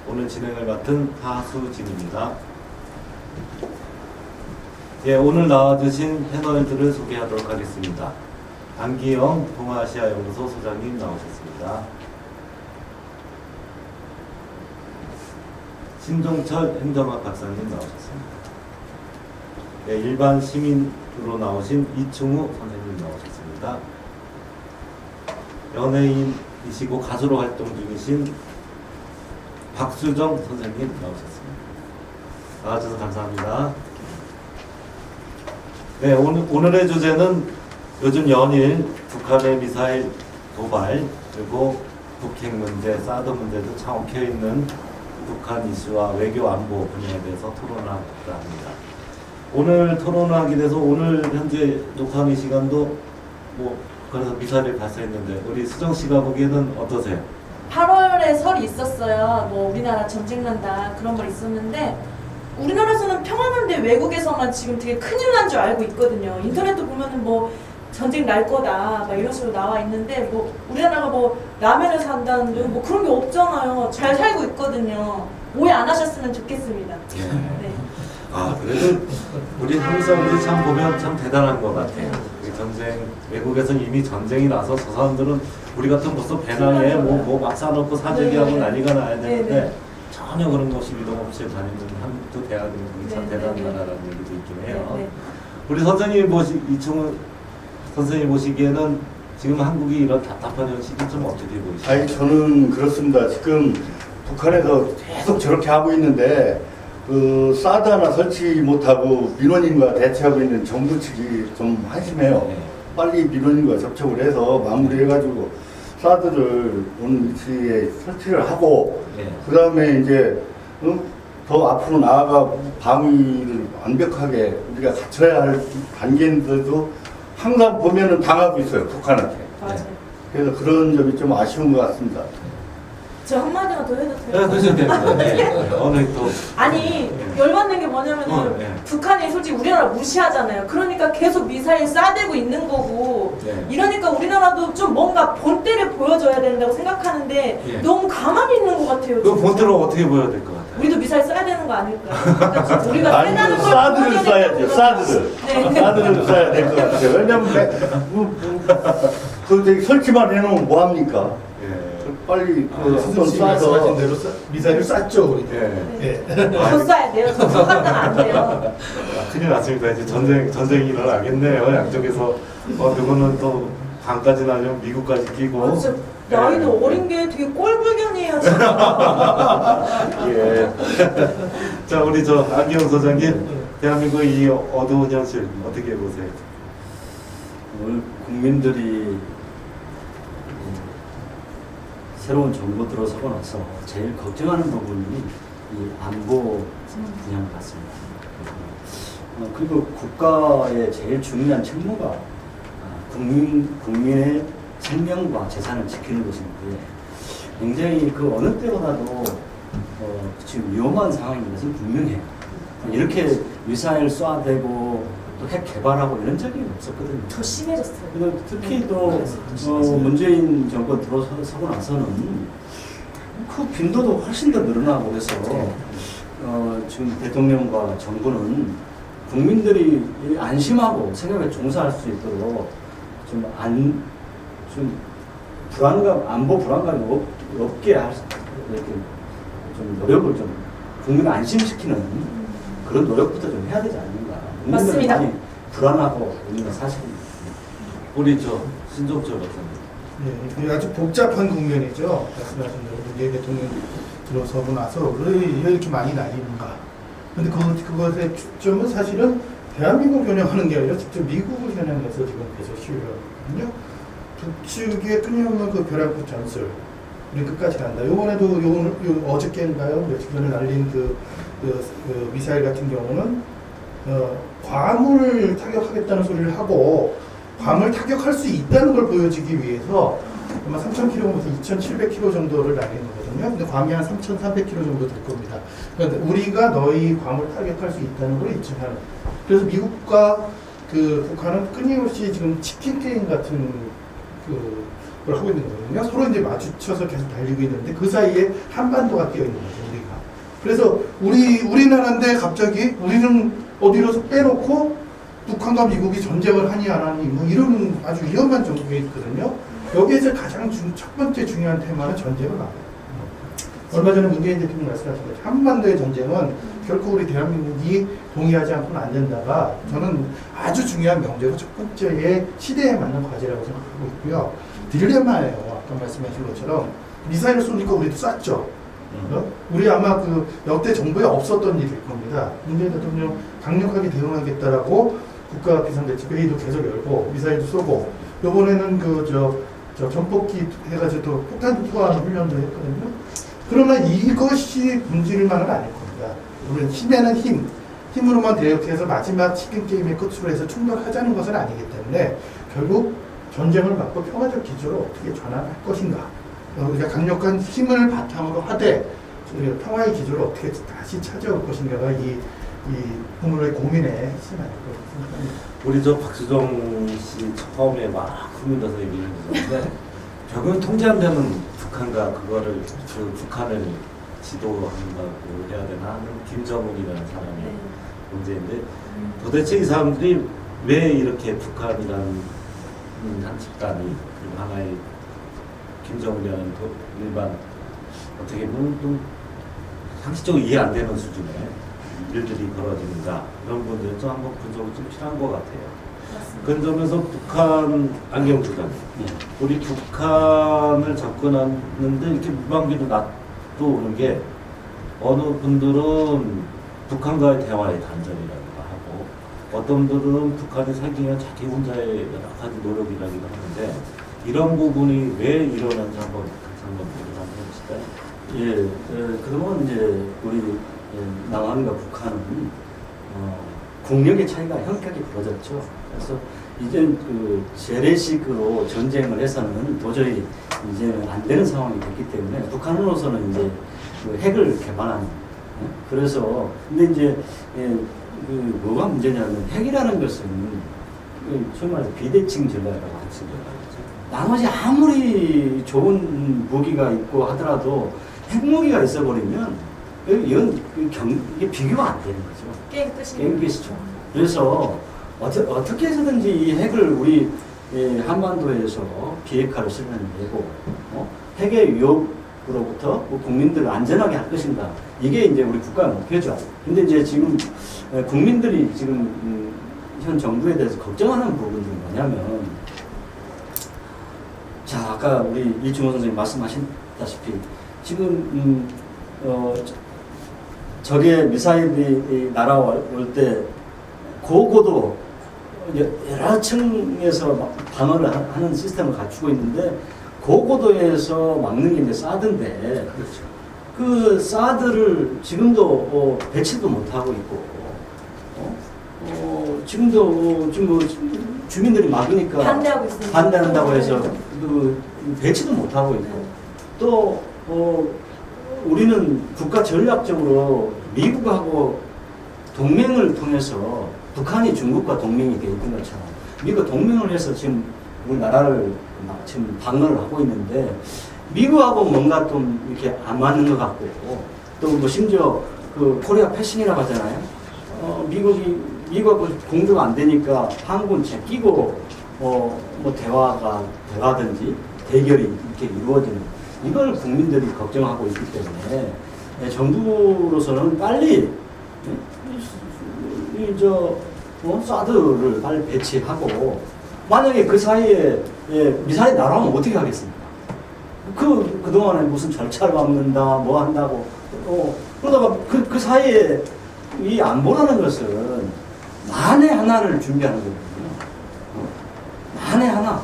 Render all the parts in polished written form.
오늘 진행을 맡은 하수진입니다. 예, 오늘 나와주신 패널들을 소개하도록 하겠습니다. 안기영 동아시아연구소 소장님 나오셨습니다. 신종철 행정학 박사님 나오셨습니다. 예, 일반 시민으로 나오신 이충우 선생님 나오셨습니다. 연예인이시고 가수로 활동 중이신 박수정 선생님 나오셨습니다. 나와주셔서 감사합니다. 네, 오늘의 주제는 요즘 연일 북한의 미사일 도발 그리고 북핵 문제, 사드 문제도 참 엉켜있는 북한 이슈와 외교 안보 분야에 대해서 토론하고자 합니다. 오늘 토론하게 돼서 오늘 현재 녹화하는 시간도 뭐 북한에서 미사일을 발사했는데 우리 수정 씨가 보기에는 어떠세요? 8월에 설이 있었어요. 뭐 우리나라 전쟁 난다 그런 걸 있었는데 우리나라에서는 평안한데 외국에서만 지금 되게 큰일 난 줄 알고 있거든요. 인터넷도 보면은 뭐 전쟁 날 거다 막 이런 식으로 나와 있는데 뭐 우리나라가 뭐 라면을 산다는 등 뭐 그런 게 없잖아요. 잘 살고 있거든요. 오해 안 하셨으면 좋겠습니다. 네. 아, 그래도 우리 한국 사람들이 참 보면 참 대단한 것 같아요. 이 전쟁, 외국에서는 이미 전쟁이 나서 저 사람들은 우리 같은 벌써 배낭에 뭐 막 싸놓고 사재기하고 난리가 나야 되는데 전혀 그런 것이 미동 없이 다니는 한국도 대한민국이 참 대단한 나라라는 얘기도 있긴 해요. 우리 선생님이 이충우 선생님 보시기에는 지금 한국이 이런 답답한 현실이 좀 어떻게 보이시나요? 아니, 저는 그렇습니다. 지금 북한에서 계속 저렇게 하고 있는데 그 사드 하나 설치 못하고 민원인과 대치하고 있는 정부 측이 좀 한심해요. 네. 빨리 민원인과 접촉을 해서 마무리해가지고 사드를 어느 위치에 설치를 하고 네. 그 다음에 이제 더 앞으로 나아가 방위를 완벽하게 우리가 갖춰야 할 단계인데도 항상 보면은 당하고 있어요, 북한한테. 맞아요. 그래서 그런 점이 좀 아쉬운 것 같습니다. 저 한마디만 더 해도 네, 돼요? 그러셔도 됩니다. 네. 오늘 또 아니 열받는 게 뭐냐면 네. 북한이 솔직히 우리나라 무시하잖아요. 그러니까 계속 미사일 쏴대고 있는 거고 네. 이러니까 우리나라도 좀 뭔가 본때를 보여줘야 된다고 생각하는데 네. 너무 가만히 있는 것 같아요. 그 진짜. 본때로 어떻게 보여야 될 것 같아요? 우리도 미사일 쏴야 되는 거 아닐까? 그러니까 좀 우리가 아니, 세다는 걸 사드를 보여야 쏴야죠, 된다고 사드를. 네. 사드를 쏴야 될 것 같아요. 왜냐면, 그 저기 설치만 해놓으면 뭐합니까? 예. 빨리 그 한번 수정 말씀하신 쏴서. 대로 미사일을 쐈죠, 우리. 예. 예. 더 쏴야 돼요. 저 쏘가면 안 돼요. 큰일 났습니다. 이제 전쟁이 일어나겠네요. 양쪽에서 누구는 또 강까지 나면 미국까지 끼고. 아, 진짜 나이도 어린 게 되게 꼴불견이에요. 진짜. 예. 자, 우리 안기영 소장님, 대한민국의 이 어두운 현실 어떻게 보세요? 오늘 국민들이 새로운 정부 들어서고 나서 제일 걱정하는 부분이 이 안보 분야 같습니다. 그리고 국가의 제일 중요한 책무가 국민의 생명과 재산을 지키는 것인데 굉장히 그 어느 때보다도 지금 위험한 상황인 것은 분명해요. 이렇게 미사일 쏴대고 또 핵 개발하고 이런 적이 없었거든요. 더 심해졌어요. 그리고 특히 또 문재인 정권 들어서고 나서는 그 빈도도 훨씬 더 늘어나고 그래서 지금 대통령과 정부는 국민들이 안심하고 생각에 종사할 수 있도록 좀 불안감, 안보 불안감이 없게 이렇게 좀 노력을 좀 국민을 안심시키는 그런 노력부터 좀 해야 되지 않는가. 국민들은 맞습니다. 많이 불안하고 있는 사실입니다. 우리 신종철 박사님. 예, 아주 복잡한 국면이죠. 말씀하신 대로 문재인 대통령 들어서고 나서 왜 이렇게 많이 날리는가. 근데 그것의 초점은 사실은 대한민국 겨냥하는 게 아니라 직접 미국을 겨냥해서 지금 계속 시위를 하거든요. 북측의 끊임없는 그 벼랑끝 전술. 우리 끝까지 간다. 요번에도 어저께인가요? 며칠 전에 날린 그 미사일 같은 경우는 괌을 타격하겠다는 소리를 하고 괌을 타격할 수 있다는 걸 보여주기 위해서 아마 3,000km부터 2,700km 정도를 날리는 거거든요. 근데 괌이 한 3,300km 정도 될 겁니다. 그러니까 우리가 너희 괌을 타격할 수 있다는 걸 입증하는. 그래서 미국과 북한은 끊임없이 지금 치킨 게임 같은 걸 하고 있는 거거든요. 서로 이제 마주쳐서 계속 달리고 있는데 그 사이에 한반도가 끼어 있는 거죠. 우리가. 그래서 우리나라인데 갑자기 우리는 어디로서 빼놓고 북한과 미국이 전쟁을 하니 안 하니 뭐 이런 아주 위험한 정국에 있거든요. 여기에서 가장 첫 번째 중요한 테마는 전쟁을 막아요. 얼마 전에 문재인 대통령 말씀하신 것처럼 한반도의 전쟁은 결코 우리 대한민국이 동의하지 않고는 안 된다가 저는 아주 중요한 명제로 첫 번째의 시대에 맞는 과제라고 생각하고 있고요. 딜레마예요. 아까 말씀하신 것처럼 미사일을 쏘니까 우리도 쐈죠. 우리 아마 그 역대 정부에 없었던 일일 겁니다. 문재인 대통령 강력하게 대응하겠다라고 국가 비상대책회의도 계속 열고 미사일도 쏘고 이번에는 저 전폭기 해가지고 또 폭탄 투하하는 훈련도 했거든요. 그러나 이것이 본질만은 아닐 겁니다. 우리는 힘에는 힘으로만 대역해서 마지막 치킨 게임의 끝으로 해서 충돌하자는 것은 아니기 때문에 결국 전쟁을 막고 평화적 기조로 어떻게 전환할 것인가. 우리가 강력한 힘을 바탕으로 하되 평화의 기조를 어떻게 다시 찾아올 것인가가 이 오늘의 고민의 핵심 아닐까 생각합니다. 우리 저 박수정 씨 처음에 막 국민들서 얘기해 주셨는데 결국은 통제 안 되는 북한과 그거를 북한을 지도한다고 해야 되나 하는 김정은이라는 사람이 네. 문제인데 도대체 이 사람들이 왜 이렇게 북한이라는 한 집단이 그리고 하나의 김정은이라는 일반 어떻게 보면 좀 상식적으로 이해 안 되는 수준의 일들이 벌어지는가 이런 부분들은 좀 한번 분석이 좀 필요한 것 같아요. 맞습니다. 그런 점에서 북한 안경주장 우리 북한을 접근하는데 이렇게 무방비로 놔두는 게 어느 분들은 북한과의 대화의 단절이라고 하고 어떤 분들은 북한이 살기가 자기 혼자의 여러 가지 노력이라기도 하는데 이런 부분이 왜 일어나는지 한번 해보실까요? 예, 그동안 이제 우리 남한과 북한은 국력의 차이가 현격하게 벌어졌죠. 그래서 이제 그 재래식으로 전쟁을 해서는 도저히 이제는 안 되는 상황이 됐기 때문에 북한으로서는 이제 그 핵을 개발하는. 그래서 근데 이제 그 뭐가 문제냐면 핵이라는 것은 소위 말해서 비대칭 전략이라고 하죠. 나머지 아무리 좋은 무기가 있고 하더라도 핵무기가 있어버리면 이게 비교가 안 되는 거죠. 게임 끝이. 게임 끝이죠. 그래서 어떻게 해서든지 이 핵을 우리 한반도에서 비핵화를 실현되고 핵의 위협으로부터 국민들을 안전하게 할 것인가. 이게 이제 우리 국가의 목표죠. 근데 이제 지금 국민들이 지금 현 정부에 대해서 걱정하는 부분들이 뭐냐면 자, 아까 우리 이충호 선생님 말씀하셨다시피 지금 적의 미사일이 날아올 때 고고도 여러 층에서 방어를 하는 시스템을 갖추고 있는데 고고도에서 막는 게 이제 사드인데 그렇죠. 그 사드를 지금도 배치도 못하고 있고 지금도 지금 뭐 주민들이 막으니까 반대하고 있습니다. 반대한다고 해서 그 배치도 못하고 있고 또 우리는 국가 전략적으로 미국하고 동맹을 통해서 북한이 중국과 동맹이 되어 있는 것처럼 미국 동맹을 해서 지금 우리나라를 지금 방어를 하고 있는데 미국하고 뭔가 좀 이렇게 안 맞는 것 같고 또 뭐 심지어 그 코리아 패싱이라고 하잖아요. 미국하고 공조가 안 되니까 한군 제끼고 뭐 대화든지 대결이 이렇게 이루어지는 이걸 국민들이 걱정하고 있기 때문에 정부로서는 빨리 사드를 빨리 배치하고 만약에 그 사이에 미사일이 날아오면 어떻게 하겠습니까? 그동안에 무슨 절차를 밟는다 뭐 한다고 그러다가 그 사이에 이 안보라는 것은 만에 하나를 준비하는 거거든요. 만에 하나.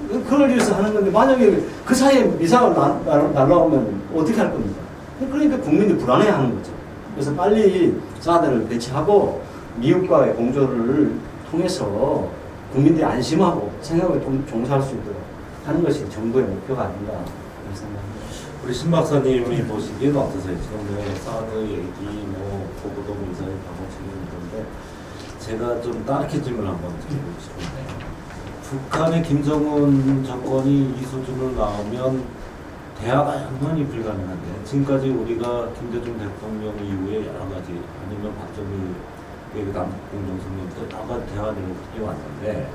그걸 위해서 하는 건데 만약에 그 사이에 미사일 날라오면 어떻게 할 겁니까? 그러니까 국민들이 불안해하는 거죠. 그래서 빨리 사드를 배치하고 미국과의 공조를 통해서 국민들이 안심하고 생각을 종사할 수 있도록 하는 것이 정부의 목표가 아닌가 그런 생각합니다. 우리 신 박사님이 보시기에는 어떠세요? 지금 사드 얘기, 고고도 미사일 방어책이 있는데 제가 좀 다르게 질문 한번 드리고 싶은데 북한의 김정은 정권이 이 수준으로 나오면 대화가 영원히 불가능한데 지금까지 우리가 김대중 대통령 이후에 여러 가지 아니면 박정희 남북 공동성명 때 여러 가지 대화를 해왔는데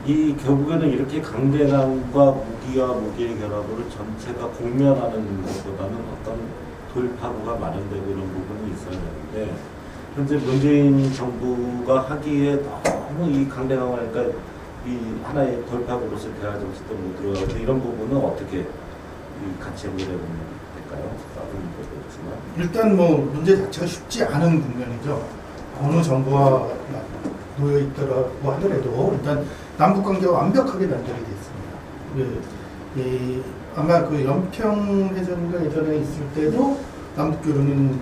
이 결국에는 이렇게 강대강과 무기와 무기의 결합으로 전체가 공멸하는 것보다는 어떤 돌파구가 마련되고 이런 부분이 있어야 되는데 현재 문재인 정부가 하기에 너무 이 강대강을 그러니까 이 하나의 돌파구로서 대화 정치도 못 들어가고 이런 부분은 어떻게 같이 연결해 보면 될까요? 다른 것도 있지만 일단 뭐 문제 자체가 쉽지 않은 국면이죠. 어느 정부와 놓여 있더라고 하더라도 일단 남북 관계가 완벽하게 단절이 됐습니다. 아마 그 연평 회전가 예전에 있을 때도 남북 교류는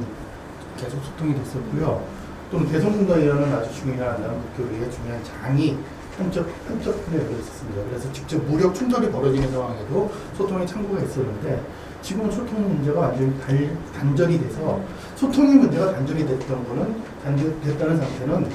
계속 소통이 됐었고요. 또는 대성공단이라는 아주 중요한 남북 교류의 중요한 장이 한쪽편에 있었습니다. 그래서 직접 무력 충돌이 벌어지는 상황에도 소통의 창구가 있었는데 지금은 소통 문제가 완전히 단절이 돼서 소통의 문제가 단절이 됐던 거는 됐다는 상태는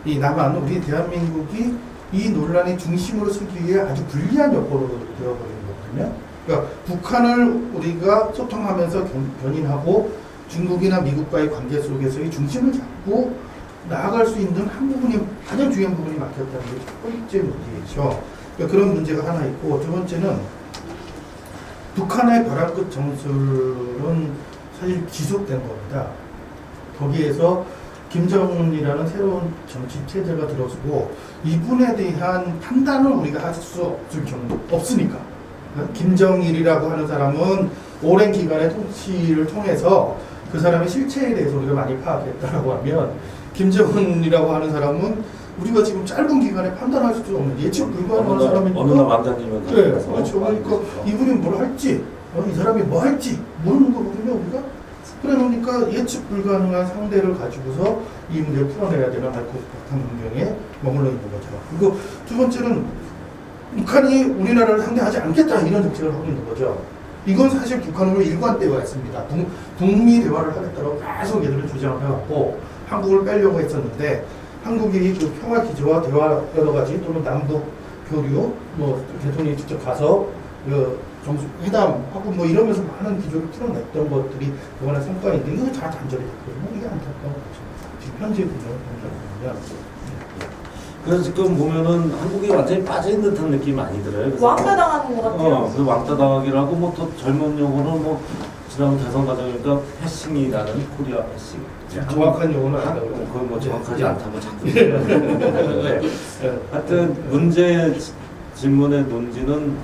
이 남한 우리 대한민국이 이 논란의 중심으로 서기 위해 아주 불리한 여건으로 되어버린 거거든요. 그러니까 북한을 우리가 소통하면서 견인하고 중국이나 미국과의 관계 속에서의 중심을 잡고 나아갈 수 있는 한 부분이 가장 중요한 부분이 막혔다는 게 첫 번째 문제죠. 그러니까 그런 문제가 하나 있고 두 번째는 북한의 벼랑 끝 정술은 사실 지속된 겁니다. 거기에서 김정은이라는 새로운 정치 체제가 들어서고 이분에 대한 판단을 우리가 할 수 없으니까 김정일이라고 하는 사람은 오랜 기간의 통치를 통해서 그 사람의 실체에 대해서 우리가 많이 파악했다라고 하면 김정은이라고 하는 사람은 우리가 지금 짧은 기간에 판단할 수 없는 예측 불가능한 사람이니까 어느 날 왕자님은 네, 그렇죠. 그러니까 이분이 뭘 할지 이 사람이 뭐 할지 모르는 거거든요 우리가. 그러니까 예측 불가능한 상대를 가지고서 이 문제를 풀어내야 되는 알코올 국방문경에 머물러 있는 거죠. 그리고 두 번째는 북한이 우리나라를 상대하지 않겠다 이런 정책을 하고 있는 거죠. 이건 사실 북한으로 일관되어 있습니다. 북미 대화를 하겠다고 계속 얘들은 주장을 해왔고 한국을 빼려고 했었는데 한국이 그 평화 기조와 대화 여러 가지 또는 남북 교류 뭐 대통령이 직접 가서 그 정상회담하고 뭐 이러면서 많은 기조를 풀어냈던 것들이 그간의 성과인데 이거 다 단절이 됐거든요. 이게 안타까운 거죠. 지금 현재 보면 그래서 지금 보면은 한국이 완전히 빠져있는 듯한 느낌이 많이 들어요. 그래서 왕따 당하는 것 같아요. 그 왕따 당하기라고 뭐 또 젊은 용어는 뭐 지난 대선 과정이니까 패싱이라는 코리아 패싱. 정확한 용어는 아니라고 그건 뭐 정확하지 네. 않다고 자꾸 얘기하는데 하여튼 문제 질문의 논지는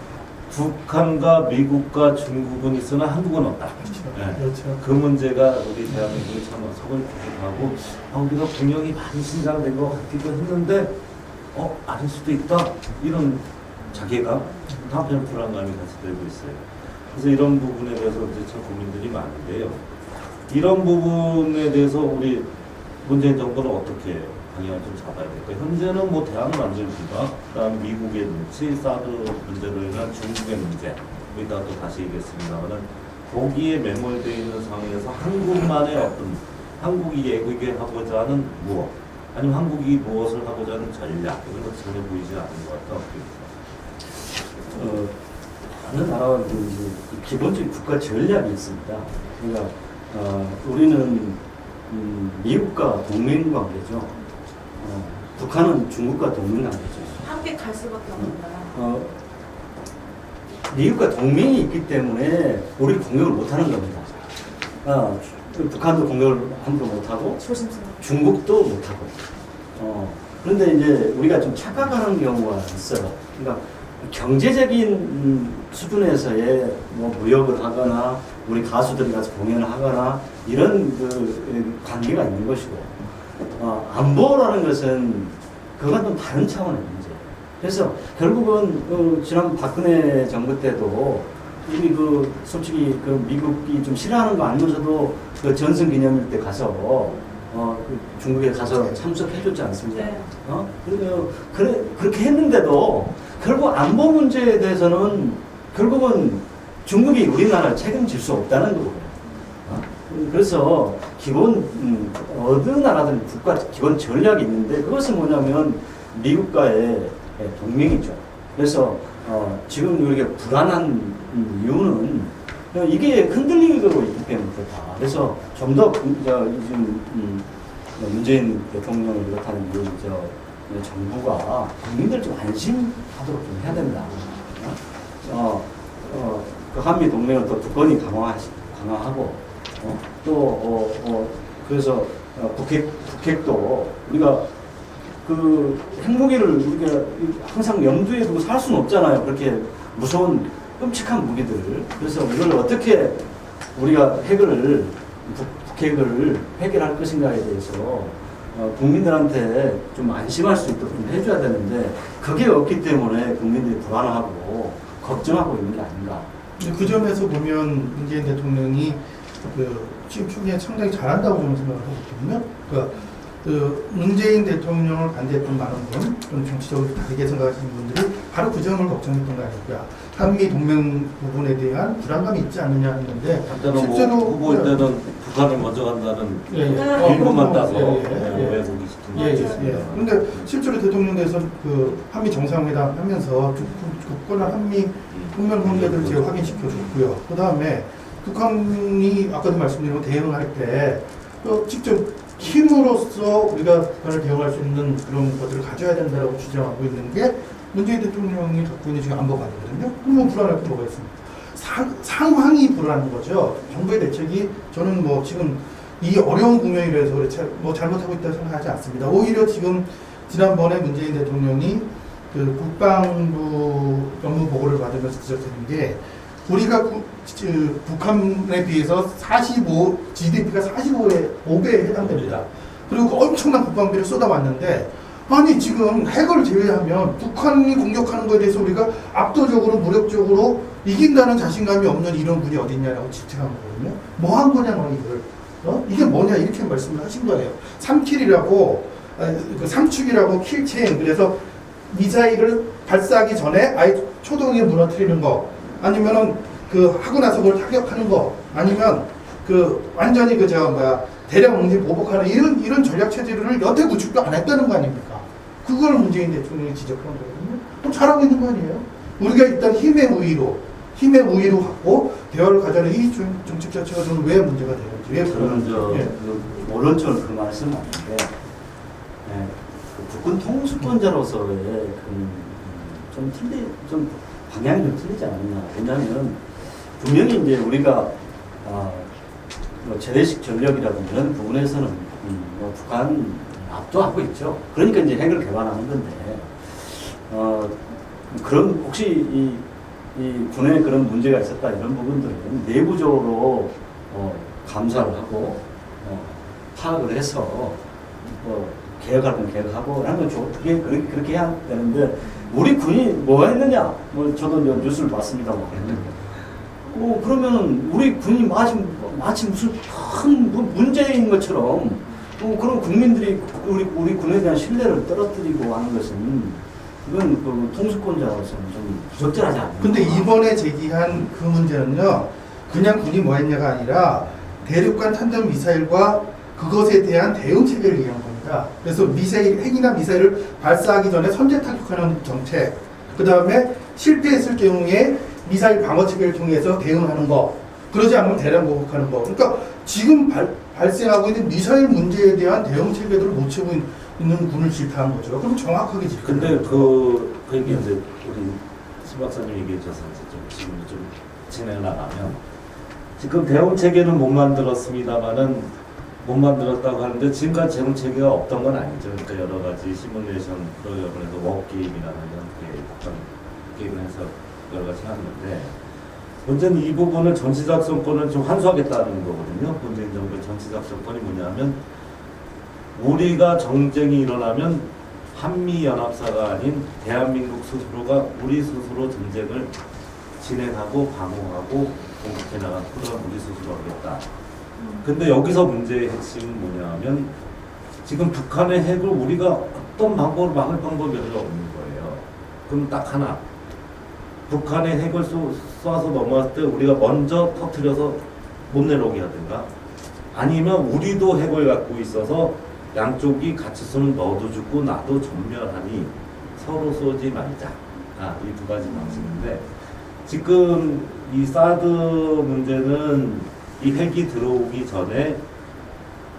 북한과 미국과 중국은 있으나 한국은 없다. 네. 그렇죠. 그 문제가 우리 대한민국이 참 석을 부족하고 우리가 국력이 많이 신장된 것 같기도 했는데 아닐 수도 있다 이런 자괴감, 한편 불안감이 같이 들고 있어요. 그래서 이런 부분에 대해서 이제 참 고민들이 많은데요. 이런 부분에 대해서 우리 문재인 정부는 어떻게 방향을 좀 잡아야 될까요? 현재는 뭐 대한을 완전히 비박, 그다음 미국의 눈치, 사드 문제로 인한 중국의 문제, 여기다 또 다시 얘기했습니다만은 거기에 매몰되어 있는 상황에서 한국만의 어떤 한국이 예고하고자 하는 무엇, 아니면 한국이 무엇을 하고자 하는 전략 이런 것 전혀 보이지 않는 것 같다. 다른 나라와 기본적인 국가 전략이 있습니다. 그러니까 우리는 미국과 동맹 관계죠. 북한은 중국과 동맹 관계죠. 함께 갈 수밖에 없는다. 미국과 동맹이 있기 때문에 우리 공격을 못하는 겁니다. 북한도 공격을 함부로 못하고 조심스럽게. 중국도 못하고. 그런데 이제 우리가 좀 착각하는 경우가 있어요. 그러니까 경제적인 수준에서의 뭐 무역을 하거나 우리 가수들이 가서 공연을 하거나 이런 그 관계가 있는 것이고 안보라는 것은 그건 좀 다른 차원의 문제예요. 그래서 결국은 지난 박근혜 정부 때도 우리 그 솔직히 그 미국이 좀 싫어하는 거 알면서도 그 전승기념일 때 가서 그 중국에 가서 참석해줬지 않습니까? 네. 그렇게 했는데도 결국 안보 문제에 대해서는 결국은 중국이 우리나라를 책임질 수 없다는 거고요. 그래서 기본 어느 나라든 국가 기본 전략이 있는데 그것은 뭐냐면 미국과의 동맹이죠. 그래서 지금 우리가 불안한 이유는 이게 흔들리고 있기 때문에 그렇다. 그래서 좀 더 요즘 문재인 대통령을 비롯하는 이 정부가 국민들 좀 안심하도록 좀 해야 된다. 그 한미 동맹을 또 두건이 강화하고 그래서 북핵도 우리가 그 핵무기를 우리가 항상 염두에 두고 살 수는 없잖아요. 그렇게 무서운 끔찍한 무기들을. 그래서 이걸 어떻게 우리가 북핵을 해결할 것인가에 대해서 국민들한테 좀 안심할 수 있도록 좀 해줘야 되는데 그게 없기 때문에 국민들이 불안하고 걱정하고 있는 게 아닌가. 그 점에서 보면 문재인 대통령이 지금 초기에 상당히 잘한다고 저는 생각을 하거든요. 그 문재인 대통령을 반대했던 많은 분, 또는 정치적으로 다르게 생각하시는 분들이 바로 그 점을 걱정했던 거 아닐까. 한미 동맹 부분에 대한 불안감이 있지 않느냐 했는데 한때는 뭐 후보일 때는 북한을 먼저 간다는 일부만 따서 외국이 싶은 그런데 실제로 대통령께서 그 한미 정상회담 하면서 굳건한 한미 동맹 관계들을 제가 확인시켜줬고요. 그 다음에 북한이 아까도 말씀드린 거 대응할 때 직접 힘으로써 우리가 북한을 대응할 수 있는 그런 것들을 가져야 된다고 주장하고 있는 게 문재인 대통령이 갖고 있는 지금 안보관이거든요. 그러면 불안할 게 뭐가 있습니까? 상황이 불안한 거죠. 정부의 대책이 저는 뭐 지금 이 어려운 국면이라서 뭐 잘못하고 있다고 생각하지 않습니다. 오히려 지금 지난번에 문재인 대통령이 그 국방부 업무 보고를 받으면서 지적하는 게 우리가 북한에 비해서 GDP가 5배에 해당됩니다. 그리고 엄청난 국방비를 쏟아왔는데 아니 지금 핵을 제외하면 북한이 공격하는 거에 대해서 우리가 압도적으로 무력적으로 이긴다는 자신감이 없는 이런 분이 어딨냐라고 지적한 거거든요. 뭐 한 거냐 너희들. 이게 뭐냐 이렇게 말씀을 하신 거예요. 3킬이라고 그 3축이라고 킬체인 그래서 미사일을 발사하기 전에 아예 초동에 무너뜨리는 거 아니면은 그 하고 나서 그걸 타격하는 거 아니면 그 완전히 대량 응집 보복하는 이런 전략 체제를 여태 구축도 안 했다는 거 아닙니까? 그걸 문재인 대통령이 지적한 거거든요. 그럼 잘하고 있는 거 아니에요? 우리가 일단 힘의 우위로 갖고 대화를 가자는 이 정책 자체가 저는 왜 문제가 되는지 왜 저는 오른쪽은 그 말씀은 아닌데 그 국군 통수권자로서의 좀 방향이 좀 틀리지 않느냐. 왜냐하면 분명히 이제 우리가 뭐 재래식 전력이라든지 이런 부분에서는 북한 압도하고 있죠. 그러니까 이제 핵을 개발하는 건데 그런 혹시 이 군에 그런 문제가 있었다 이런 부분들은 내부적으로 감사를 하고 파악을 해서 개혁할 건 개혁하고 하는 건 그렇게 해야 되는데 우리 군이 뭐 했느냐? 저도 뉴스를 봤습니다. 그러면 우리 군이 마치 무슨 큰 문제인 것처럼 그런 국민들이 우리 군에 대한 신뢰를 떨어뜨리고 하는 것은 이건 그 통수권자로서는 좀 적절하지 않나요? 근데 이번에 제기한 그 문제는요, 그냥 군이 뭐 했냐가 아니라 대륙간 탄도 미사일과 그것에 대한 대응 체계를 얘기한 겁니다. 그래서 핵이나 미사일을 발사하기 전에 선제 타격하는 정책, 그 다음에 실패했을 경우에 미사일 방어 체계를 통해서 대응하는 거, 그러지 않으면 대량 보복하는 거. 그러니까 지금 발생하고 있는 미사일 문제에 대한 대응 체계들을 못 채우고 있는 군을 질타한 거죠. 그럼 정확하게 질타한 근데 거죠. 그 얘기 이제 우리 신 박사님 얘기해 주셔서 지금 좀 진행을 나가면 지금 대응 체계는 못 만들었습니다만은 못 만들었다고 하는데 지금까지 대응 체계가 없던 건 아니죠. 그러니까 여러 가지 시뮬레이션 프로그램에서 워크게임이라는 이런 게임을 해서 여러 가지 하는데 문제는 이 부분을 전시작전권을 좀 환수하겠다는 거거든요. 문재인 정부의 전시작전권이 뭐냐면 우리가 정쟁이 일어나면 한미연합사가 아닌 대한민국 스스로가 우리 스스로 전쟁을 진행하고 방어하고 공격해 나가는 프로그램을 우리 스스로 하겠다. 근데 여기서 문제의 핵심은 뭐냐면 지금 북한의 핵을 우리가 어떤 방법으로 막을 방법이 없는 거예요. 그럼 딱 하나. 북한의 핵을 쏴서 넘어왔을 때 우리가 먼저 터뜨려서 못 내려오게 하든가 아니면 우리도 핵을 갖고 있어서 양쪽이 같이 쏘는 너도 죽고 나도 전멸하니 서로 쏘지 말자. 이 두 가지 방식인데 지금 이 사드 문제는 이 핵이 들어오기 전에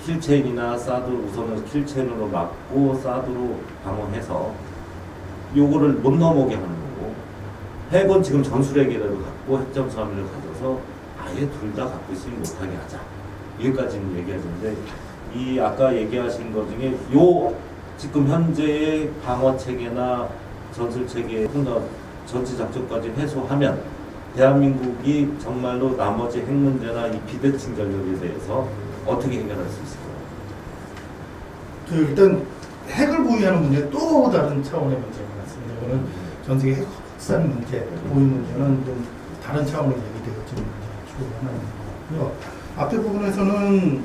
킬체인이나 사드 우선은 킬체인으로 막고 사드로 방어해서 요거를 못 넘어오게 하는 거고, 핵은 지금 전술핵이라도 갖고 핵잠수함을 가져서 아예 둘 다 갖고 있으면 못하게 하자. 여기까지는 얘기하는데, 이 아까 얘기하신 것 중에 요 지금 현재의 방어 체계나 전술 체계 전체 작전까지 해소하면 대한민국이 정말로 나머지 핵 문제나 이 비대칭 전력에 대해서 어떻게 해결할 수 있을까요? 일단 핵을 보유하는 문제 또 다른 차원의 문제인 것 같습니다. 이거는 전 세계 핵 확산 문제, 보유 문제는 좀 다른 차원의 얘기되어지는 문제 중 하나인 거고요. 앞에 부분에서는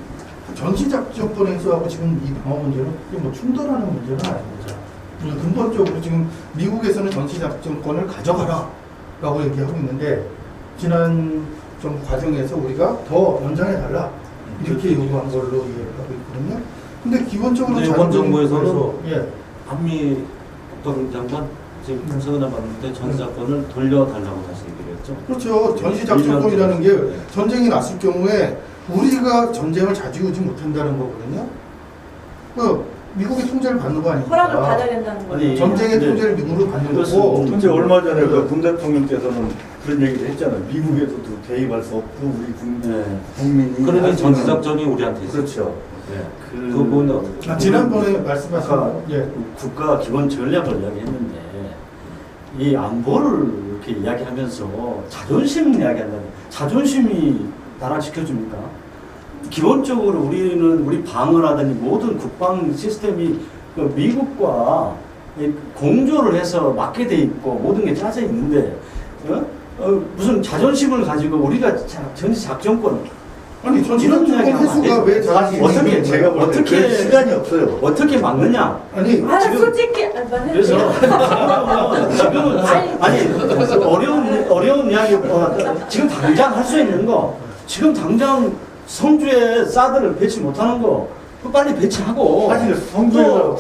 전시작전권 행수하고 지금 이 방어 문제는 뭐 충돌하는 문제는 아닙니다. 근본적으로 지금 미국에서는 전시작전권을 가져가라 라고 얘기하고 있는데, 지난 좀 과정에서 우리가 더 연장해달라 이렇게 요구한 걸로 이해를 하고 있거든요. 근데 기본적으로 근데 이번 정부에서는 예. 한미 국방 장관 지금 최근에 봤는데 전시작권을 돌려달라고 다시 얘기를 했죠. 그렇죠. 전시작전권이라는 게 전쟁이 났을 경우에 우리가 전쟁을 자지우지 못한다는 거거든요. 미국의 통제를 받는 거 아닙니까? 허락을 받아야 된다는 거예요. 아니, 전쟁의 네. 통제를 미국으로 받는 그렇습니다. 거고. 근데 얼마 전에 군 대통령께서는 그런 얘기를 했잖아요. 미국에서도 개입할 수 없고 우리 국민이 그러니 할 수 있는- 전시작전이 우리한테 있어요. 그렇죠. 네. 그- 그 부분은 지난번에 말씀하신 아까 예. 국가 기본 전략을 이야기했는데, 이 안보를 이렇게 이야기하면서 자존심 이야기한다는, 자존심이 나라 지켜줍니까? 기본적으로 우리는 우리 방어라든지 모든 국방 시스템이 그 미국과 공조를 해서 맞게 돼 있고 모든 게 짜져 있는데, 무슨 자존심을 가지고 우리가 전시 작전권 아니 전시작전권 횟수가 왜 사실 어떻게 이게 제가 볼 때 어떻게 그럴 시간이 없어요. 어떻게 막느냐? 아니 아, 지금- 솔직히 그래서 지금은 아니 어려운 이야기 지금 당장 할 수 있는 거, 지금 당장 성주에 사드를 배치 못하는 거 그거 빨리 배치하고, 사실 성주에서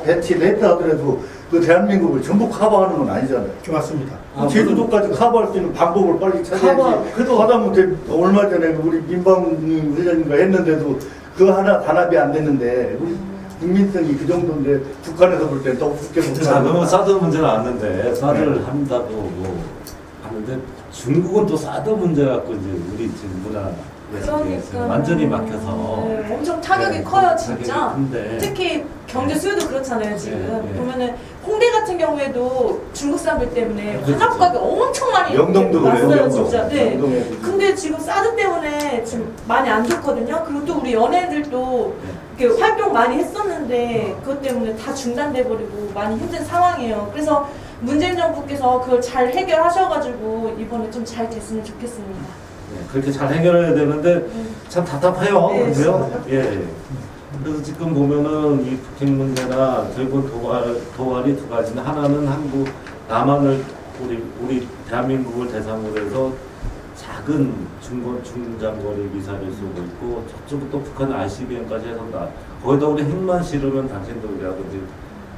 배치를 했다 하더라도 그 대한민국을 전부 커버하는 건 아니잖아요. 맞습니다. 아, 제주도까지 커버할 수 있는 방법을 빨리 찾아야지. 커버, 그래도- 하다못해 얼마 전에 우리 민방 회장님과 했는데도 그 하나 단합이 안 됐는데 우리 국민성이 그 정도인데 북한에서 볼 때는 더 죽게 자, 그러면 못하는 사드 문제는 왔는데 사드를 한다고 뭐 하는데 중국은 또 사드 문제 갖고 이제 우리 지금 문화 그러니까 완전히 막혀서 네, 엄청 타격이 네, 커요 타격이 진짜. 큰데. 특히 경제 수요도 그렇잖아요 지금. 네, 네. 보면은 홍대 같은 경우에도 중국 사람들 때문에 그렇죠. 화장가게 엄청 많이 영동도 그래요. 났어요 영동. 진짜. 네. 영동에. 근데 지금 사드 때문에 지금 많이 안 좋거든요. 그리고 또 우리 연예인들도 이렇게 활동 많이 했었는데 그것 때문에 다 중단돼 버리고 많이 힘든 상황이에요. 그래서 문재인 정부께서 그걸 잘 해결하셔가지고 이번에 좀 잘 됐으면 좋겠습니다. 네, 그렇게 잘 해결해야 되는데 참 답답해요. 네, 그래요? 진짜. 예. 그래서 지금 보면은 이 북핵 문제나 결국 도발이 두 가지는, 하나는 한국 남한을 우리 대한민국을 대상으로 해서 작은 중장거리 미사일을 쏘고 있고, 저쪽부터 북한 ICBM까지 해서 거기다 우리 핵만 실으면 당신들 우리하고 이제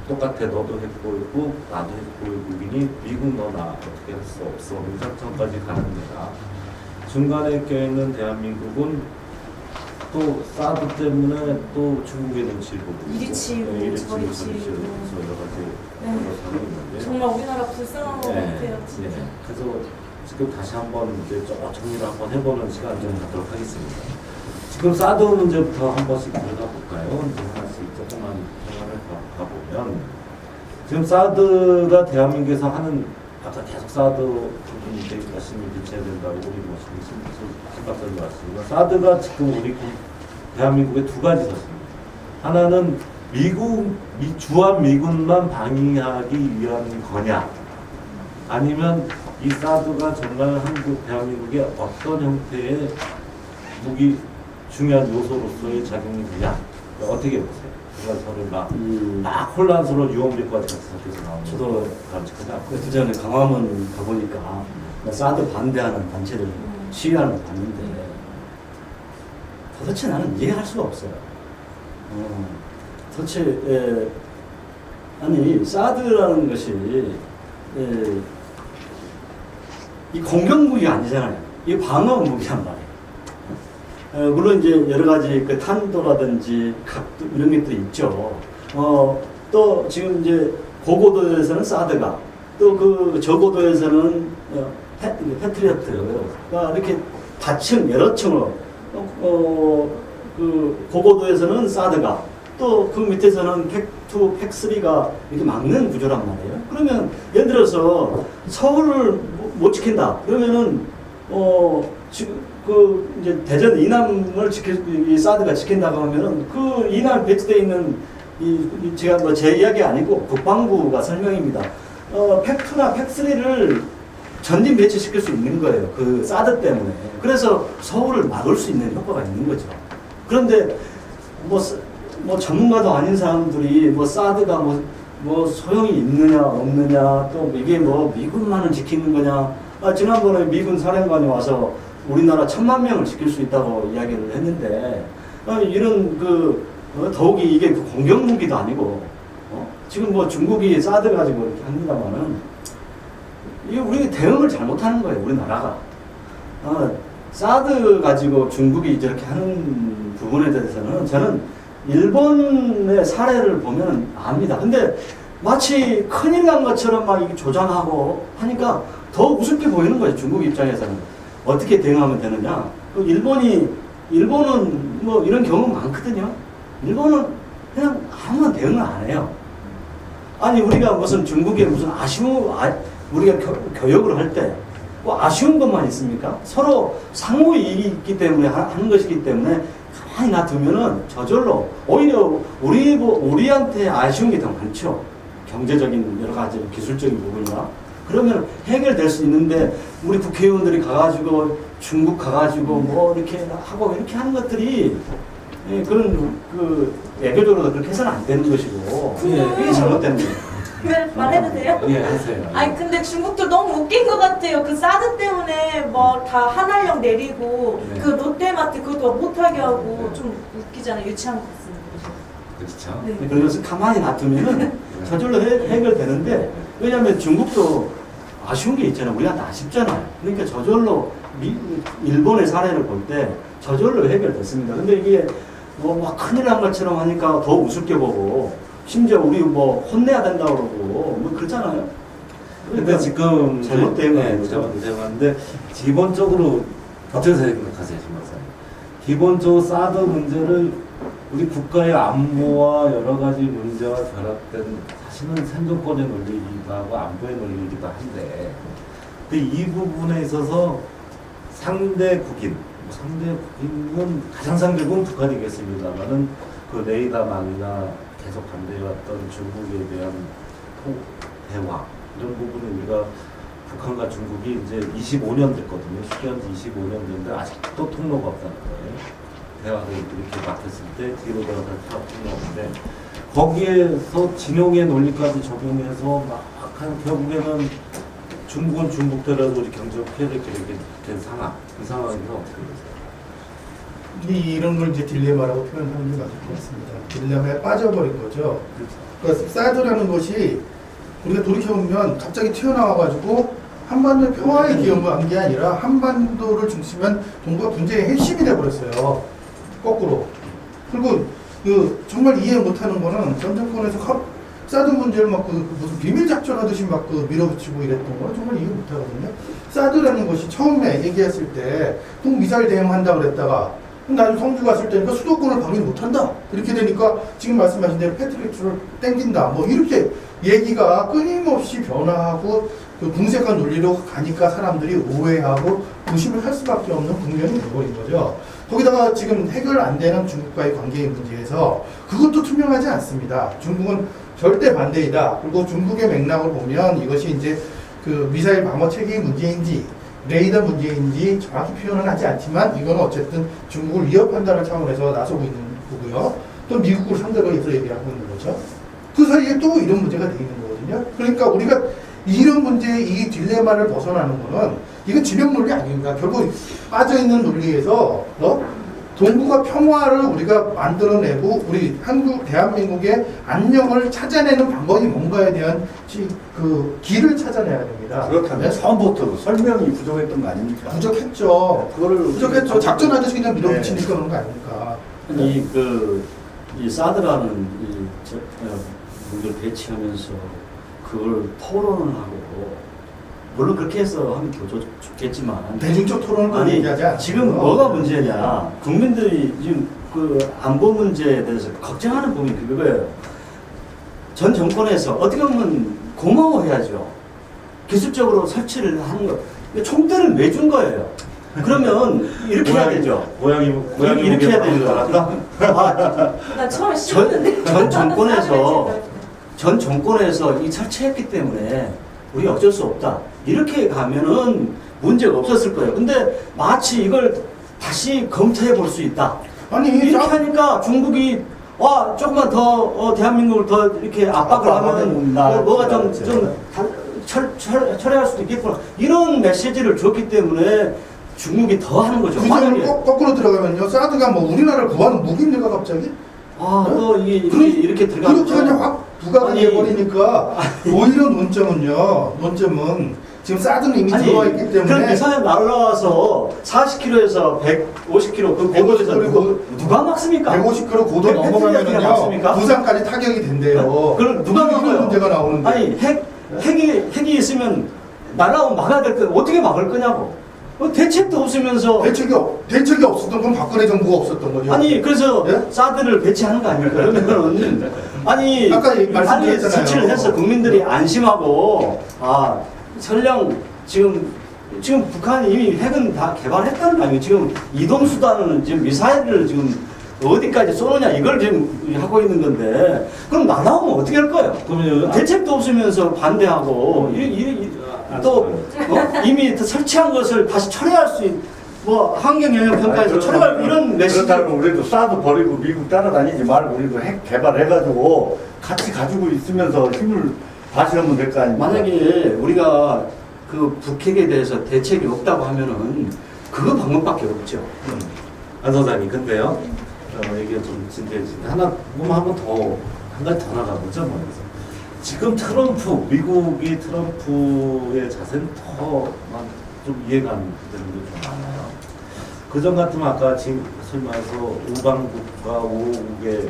똑같아. 너도 핵 보이고 나도 핵 보이국이니 미국 너나 어떻게 할 수 없어. 이 작전까지 가는 데다 중간에 껴있는 대한민국은 또 사드 때문에 또 중국의 눈치를 보고 이리 치고 저리 치고. 그래서 여러 가지 네. 여러 상황이 있는데, 정말 우리나라 불쌍한 것 같아요 진짜. 그래서 지금 다시 한번 이제 정리를 한번 해보는 시간 좀 갖도록 하겠습니다. 지금 사드 문제부터 한 번씩 들어가 볼까요? 이제 하나씩 조금만 생각을 가보면, 지금 사드가 대한민국에서 하는, 아까 계속 사드 부분이 되게 열심히 비춰야 된다고 우리 뭐 신박사님 말씀이지만, 사드가 지금 우리 대한민국에 두 가지 섰습니다. 하나는 주한 미군만 방위하기 위한 거냐, 아니면 이 사드가 정말 대한민국의 어떤 형태의 무기 중요한 요소로서의 작용이 되냐, 어떻게 보세요? 그걸 서로 막 혼란스러운 유언비어까지 같이 섞여서 나오는 저도 가르치거나. 그 전에 강화문 가보니까 사드 반대하는 단체들 시위하는 거 봤는데, 도대체 나는 이해할 수가 없어요. 도대체 아니 사드라는 것이 이 공격 무기가 아니잖아요. 이게 방어 무기란 말이에요. 물론 이제 여러 가지 그 탄도라든지 각도 이런 것들이 있죠. 또 지금 이제 고고도에서는 사드가, 또 그 저고도에서는 패트리어트가 이렇게 다층 여러 층으로 그 고고도에서는 사드가, 또 그 밑에서는 팩2, 팩3가 이렇게 막는 구조란 말이에요. 그러면 예를 들어서 서울을 못 지킨다. 그러면은 지금 그 이제 대전 이남을 이 사드가 지킨다고 하면은 그 이남 배치되어 있는 제가 뭐 제 이야기 아니고 국방부가 설명입니다. 팩2나 팩3를 전진 배치시킬 수 있는 거예요. 그 사드 때문에. 그래서 서울을 막을 수 있는 효과가 있는 거죠. 그런데 뭐 전문가도 아닌 사람들이 뭐 사드가 뭐 소용이 있느냐 없느냐, 또 이게 뭐 미군만을 지키는 거냐. 지난번에 미군 사령관이 와서 우리나라 1000만 명을 지킬 수 있다고 이야기를 했는데, 이런 더욱이 이게 공격 무기도 아니고, 지금 뭐 중국이 사드 가지고 이렇게 합니다만은, 이게 우리 대응을 잘못하는 거예요, 우리나라가. 사드 가지고 중국이 저렇게 하는 부분에 대해서는 저는 일본의 사례를 보면 압니다. 근데 마치 큰일 난 것처럼 막 이렇게 조장하고 하니까 더 우습게 보이는 거예요, 중국 입장에서는. 어떻게 대응하면 되느냐. 일본은 뭐 이런 경우 많거든요. 일본은 그냥 아무나 대응을 안 해요. 아니, 우리가 무슨 중국에 무슨 우리가 교역을 할 때 뭐 아쉬운 것만 있습니까? 서로 상호 이익이 있기 때문에 하는 것이기 때문에 가만히 놔두면은 저절로 오히려 우리한테 아쉬운 게 더 많죠. 경제적인 여러 가지 기술적인 부분이나. 그러면 해결될 수 있는데 우리 국회의원들이 가가지고 중국 가가지고 뭐 이렇게 하고 이렇게 하는 것들이 그런 애교적으로 그렇게 해서는 안 되는 것이고 이게 잘못된 거예요. 왜 말해도 돼요? 예, 하세요. 아니 근데 중국도 너무 웃긴 것 같아요. 그 사드 때문에 뭐 다 한알령 내리고 네. 그 롯데마트 그것도 못하게 하고 좀 웃기잖아요. 유치한 것 같습니다. 그렇죠. 네. 그래서 가만히 놔두면은 저절로 해결되는데, 왜냐하면 중국도 아쉬운 게 있잖아요. 우리한테 아쉽잖아요. 그러니까 저절로 일본의 사례를 볼 때 저절로 해결됐습니다. 근데 이게 막 큰일 난 것처럼 하니까 더 우습게 보고, 심지어 우리 뭐 혼내야 된다고 그러고 뭐 그렇잖아요. 근데 지금 잘못된 거예요. 잘못된 건데 기본적으로 어떻게 생각하세요, 신박사님? 기본적으로 사드 문제를 우리 국가의 안보와 여러 가지 문제와 결합된 사실은 생존권의 논리이기도 하고 안보의 논리이기도 한데, 이 부분에 있어서 상대 국인은 가장 상대국은 북한이겠습니다만은 그 레이더망이나 계속 반대해왔던 중국에 대한 대화 이런 부분은 우리가 북한과 중국이 이제 25년 됐거든요. 수교한 지 25년 됐는데 아직도 통로가 없다는 거예요. 대화를 이렇게 막혔을 때 뒤로 돌아갈 필요가 없는데, 거기에서 진용의 논리까지 적용해서 막 결국에는 중국은 중국대로 우리 경제적 피해를 기르게 된 상황, 이 상황에서 어떻게 되세요? 이런 걸 이제 딜레마라고 표현하는 게 맞을 것 같습니다. 딜레마에 빠져버린 거죠. 그러니까 사드라는 것이 우리가 돌이켜보면 갑자기 튀어나와가지고 한반도의 평화에 기여한 게 아니라 한반도를 중심한 동북아 분쟁의 핵심이 돼버렸어요. 거꾸로. 그리고 정말 이해 못하는 거는 전 정권에서 사드 문제를 막 무슨 비밀 작전하듯이 막 밀어붙이고 이랬던 거는 정말 이해 못하거든요. 사드라는 것이 처음에 얘기했을 때 미사일 대응한다고 그랬다가 나중에 성주 갔을 때니까 수도권을 방위 못한다. 이렇게 되니까 지금 말씀하신 대로 패트리어트를 땡긴다. 뭐 이렇게 얘기가 끊임없이 변화하고 궁색한 논리로 가니까 사람들이 오해하고 의심을 할 수밖에 없는 국면이 돼버린 거죠. 거기다가 지금 해결 안 되는 중국과의 관계의 문제에서 그것도 투명하지 않습니다. 중국은 절대 반대이다. 그리고 중국의 맥락을 보면 이것이 이제 미사일 방어 체계의 문제인지 레이더 문제인지 정확히 표현은 하지 않지만 이거는 어쨌든 중국을 위협한다는 차원에서 나서고 있는 거고요. 또 미국을 상대로 해서 얘기하고 있는 거죠. 그 사이에 또 이런 문제가 돼 있는 거거든요. 그러니까 우리가 이런 문제의 이 딜레마를 벗어나는 거는 이건 진영 논리 아닙니까? 결국 빠져있는 논리에서 동북아 평화를 우리가 만들어내고 우리 대한민국의 안녕을 찾아내는 방법이 뭔가에 대한 그 길을 찾아내야 됩니다. 그렇다면 처음부터 설명이 부족했던 거 아닙니까? 부족했죠. 그거를 부족했죠. 작전하듯이 그냥 밀어붙이니까 네. 그런 거 아닙니까? 아니 이 사드라는 분들 배치하면서 그걸 토론을 하고 물론 그렇게 해서 하면 더 좋겠지만 대중적 토론을 아니 얘기하지 않아요. 지금 뭐가 문제냐 국민들이 지금 그 안보 문제에 대해서 걱정하는 부분이 그거예요. 전 정권에서 어떻게 보면 고마워해야죠. 기술적으로 설치를 하는 거. 총대를 왜 준 거예요? 그러면 이렇게 해야 되죠. 고양이 이렇게 해야 되는 거 같다. 나 처음에 싫었는데. 전 정권에서 이 설치했기 때문에 우리 어쩔 수 없다. 이렇게 가면은 문제가 없었을 거예요. 근데 마치 이걸 다시 검토해 볼 수 있다. 아니 이렇게 하니까 중국이 조금만 더 대한민국을 더 이렇게 압박을 하면 뭐가 좀 철회할 수도 있겠구나. 이런 메시지를 줬기 때문에 중국이 더 하는 거죠. 그 점을 거꾸로 들어가면요. 사드가 뭐 우리나라를 구하는 무기입니까 갑자기? 또 이렇게 들어가면 그렇게 그냥 확 부각이 돼버리니까 오히려 논점은 지금 사드는 이미 들어와 있기 때문에 그럼 미사일 날라와서 40km에서 150km 그 고도에서 누가 막습니까? 150km 고도 넘어가면은요 막습니까? 부산까지 타격이 된대요. 그럼 누가 이런 막아요? 문제가 나오는데. 아니 핵이 있으면 날라오면 막아야 될 거 어떻게 막을 거냐고. 대책도 없으면서 대책이 없었던 건 박근혜 정부가 없었던 거죠. 아니 그래서 예? 사드를 배치하는 거 아닙니까? 그러면 아니 아까 말씀드렸잖아요. 설치를 해서 국민들이 안심하고 설령 지금 북한이 이미 핵은 다 개발했다는 거 아니에요? 지금 이동 수단은 지금 미사일을 지금 어디까지 쏘느냐 이걸 지금 하고 있는 건데 그럼 날아오면 어떻게 할 거예요? 그러면 대책도 없으면서 반대하고 또 이미 설치한 것을 다시 철회할 수 있는 환경 영향 평가에서 철회할 이런 메시지. 그렇다면 우리도 사드 버리고 미국 따라다니지 말고 우리도 핵 개발해가지고 같이 가지고 있으면서 힘을 발휘하면 될 거 아닙니까? 만약에 우리가 그 북핵에 대해서 대책이 없다고 하면은 그거 방법밖에 없죠. 안 소장님 근데요 이게 좀 진지해지는데 한 가지 더 나가보죠. 그래서 지금 미국이 트럼프의 자세는 더 좀 이해가 안 되는 게 좀 많아요. 그전 같으면 아까 지금 소위 말해서 우방국과 우호국의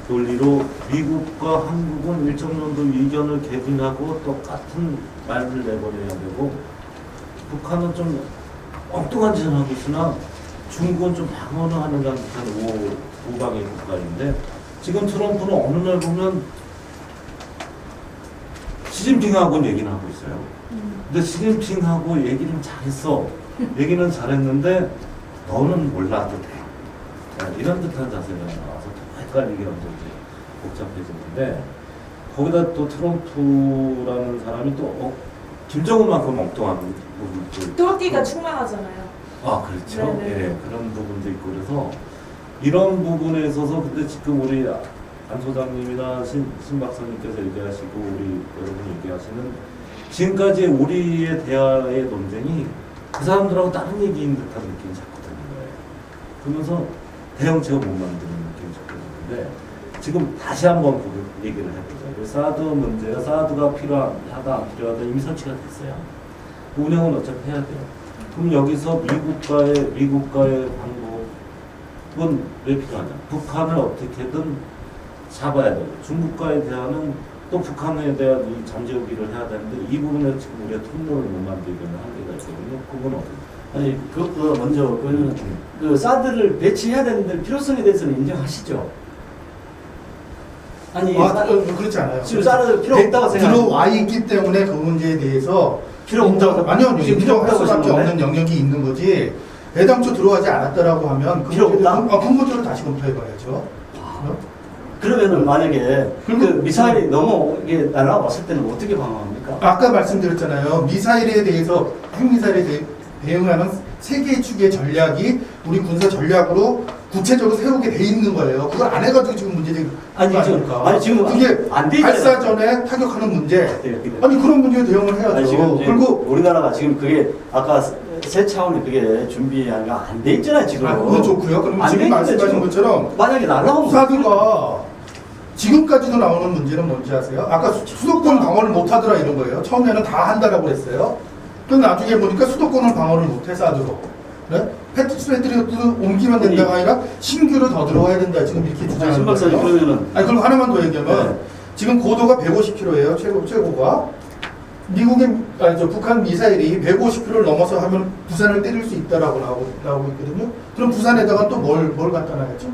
논리로 미국과 한국은 일정 정도 의견을 개진하고 똑같은 말을 내버려야 되고 북한은 좀 엉뚱한 짓을 하고 있으나 중국은 좀 방어를 하는 듯한 우방의 국가인데 지금 트럼프는 어느 날 보면 시진핑하고는 얘기는 하고 있어요. 근데 시진핑하고 얘기는 잘했어. 얘기는 잘했는데 너는 몰라도 돼. 이런 듯한 자세가 나와서 더 헷갈리게 하면서 복잡해지는데 거기다 또 트럼프라는 사람이 또 김정은만큼 엉뚱한 부분들 똘끼가 충만하잖아요. 그렇죠. 네네. 예, 그런 부분도 있고 그래서 이런 부분에 있어서 근데 지금 우리 안 소장님이나 신 박사님께서 얘기하시고 우리 여러분이 얘기하시는 지금까지 우리의 대화의 논쟁이 그 사람들하고 다른 얘기인 듯한 느낌이 자꾸 드는 거예요. 그러면서 대응책을 못 만드는 느낌이 자꾸 드는데 지금 다시 한번 얘기를 해보자. 사드 문제가 사드가 필요하다 안 필요하다 이미 설치가 됐어요. 운영은 어차피 해야 돼요. 그럼 여기서 미국과의 방법은 왜 필요하냐? 북한을 어떻게든 잡아야 돼요. 중국과의 대화는 또 북한에 대한 이 잠재우기를 해야 되는데 이 부분에 지금 우리가 통로를 못 만들기는 한계가 있거든요. 그건 어떻게? 아니 그것보다 먼저 그 사드를 배치해야 되는 필요성에 대해서는 인정하시죠? 아니 그렇지 않아요. 지금 사드 필요 없다고 생각해요. 들어와 있기 때문에 그 문제에 대해서 필요 없다고 아니요, 지금 필요 인정할 없다고 수밖에 생각해? 없는 영역이 있는 거지. 애당초 들어가지 않았다라고 하면 필요 없다? 근본적으로 다시 검토해봐야죠. 그러면은 만약에 그 그리고- 미사일이 너무 이게 날아왔을 때는 어떻게 방어합니까? 아까 말씀드렸잖아요. 미사일에 대해서 핵미사일에 대응하는 세 개의 축의 전략이 우리 군사 전략으로 구체적으로 세우게 돼 있는 거예요. 그걸 안 해가지고 지금 문제지. 아니, 지금 그게 안돼 있잖아요. 발사 전에 타격하는 문제. 네. 아니 그런 문제에 대응을 해야죠. 아니, 지금 이제 그리고 우리나라가 지금 그게 아까 세 차원이 그게 준비한 거 안 돼 있잖아요 지금. 그건 좋고요. 그럼 안 지금 돼 있는데 말씀하신 지금 것처럼 만약에 날라오면 사드가 지금까지도 나오는 문제는 뭔지 아세요? 아까 수도권 방어를 못하더라 이런 거예요. 처음에는 다 한다라고 그랬어요. 근데 나중에 보니까 수도권을 방어를 못해 사드로. 네? 패트리어트 옮기면 된다가 아니라 신규로 더 들어와야 된다. 지금 이렇게 주장하는 신 박사님 거예요. 그러면은 아니 그리고 하나만 더 얘기하면 네. 지금 고도가 150km예요. 최고가. 미국의 북한 미사일이 150km를 넘어서 하면 부산을 때릴 수 있다라고 나오고 있거든요. 그럼 부산에다가 또 뭘 갖다 놔야죠?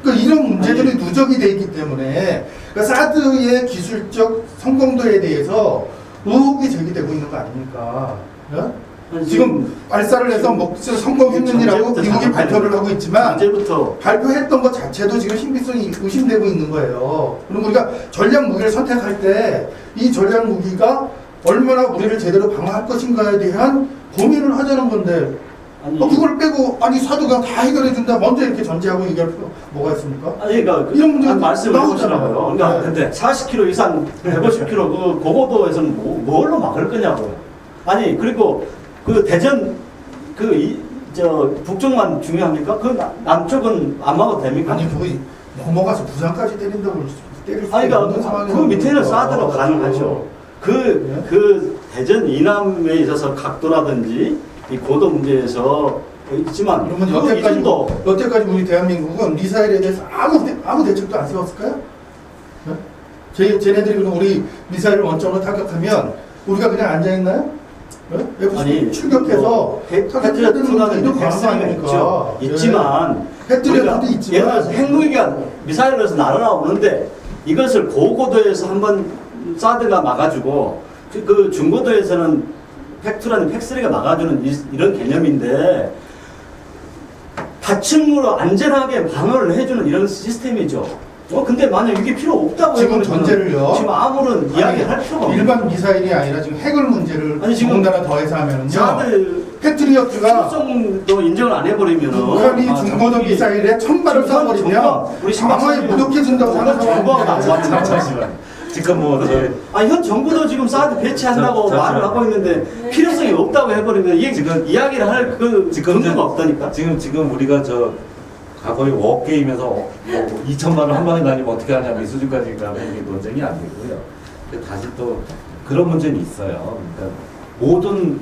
그러니까 이런 문제들이 누적이 돼 있기 때문에 그러니까 사드의 기술적 성공도에 대해서 의혹이 제기되고 있는 거 아닙니까? 네? 지금 발사를 해서 뭐 성공했느냐고 미국이 발표를 하고 있지만 언제부터 발표했던 것 자체도 지금 신빙성이 의심되고 있는 거예요. 그리고 우리가 전략 무기를 선택할 때 이 전략 무기가 얼마나 우리를 제대로 방어할 것인가에 대한 고민을 하자는 건데 아니 그걸 빼고 아니 사드가 다 해결해 준다 먼저 이렇게 전제하고 얘기할 필요 뭐가 있습니까? 아니 그러니까 이런 문제가 말씀을 나오잖아요. 해보시라고요. 그러니까 네. 근데 40km 이상 150km 그 고고도에서는 뭘로 막을 거냐고요. 아니 그리고 그 대전 저 북쪽만 중요합니까? 그 남쪽은 안 막아도 됩니까? 아니 그거 넘어가서 부산까지 때린다고 때릴 수 아니, 없는 그러니까 상황이 그 밑에는 사드로 가능하죠. 그 대전 이남에 있어서 각도라든지 이 고도 문제에서 있지만 그러면 이 정도 여태까지 우리 대한민국은 미사일에 대해서 아무 대책도 안 세웠을까요? 네? 쟤네들이 그럼 우리 미사일을 원점으로 타격하면 우리가 그냥 앉아 있나요? 네? 아니 출격해서 패트리어트라는 이런 핵사가 가능하니까. 있지만 패트리어트도 우리가 있지만 예를 들어서 핵무기가 미사일에서 날아오는데 이것을 고고도에서 한번 사드가 막아주고 그 중고도에서는 팩2라는 팩3가 막아주는 이런 개념인데 다층으로 안전하게 방어를 해주는 이런 시스템이죠. 근데 만약 이게 필요 없다고 지금 해버리면 전제를요. 지금 아무런 이야기 할 필요가 없는 일반 미사일이 아니라 지금 핵을 문제를 아니, 지금 더군다나 더해서 하면은요. 사드 패트리어트가 필요성도 인정을 안 해버리면 북한이 중고도 미사일에 1000발을 쏴버리면 우리 방어에 무력해진다고 하는 정부가 상황인데 잠시만. 지금 뭐 저희 현 정부도 지금 사드 배치한다고 잠시만요. 말을 하고 있는데 네. 필요성이 없다고 해버리면 이게 지금 이야기를 할 그 근거가 없다니까. 지금 우리가 저 과거에 워게임에서 2천만 원 한 방에 다니면 어떻게 하냐 이 수준까지 가면 이게 논쟁이 안 되고요. 근데 다시 또 그런 문제는 있어요. 그러니까 모든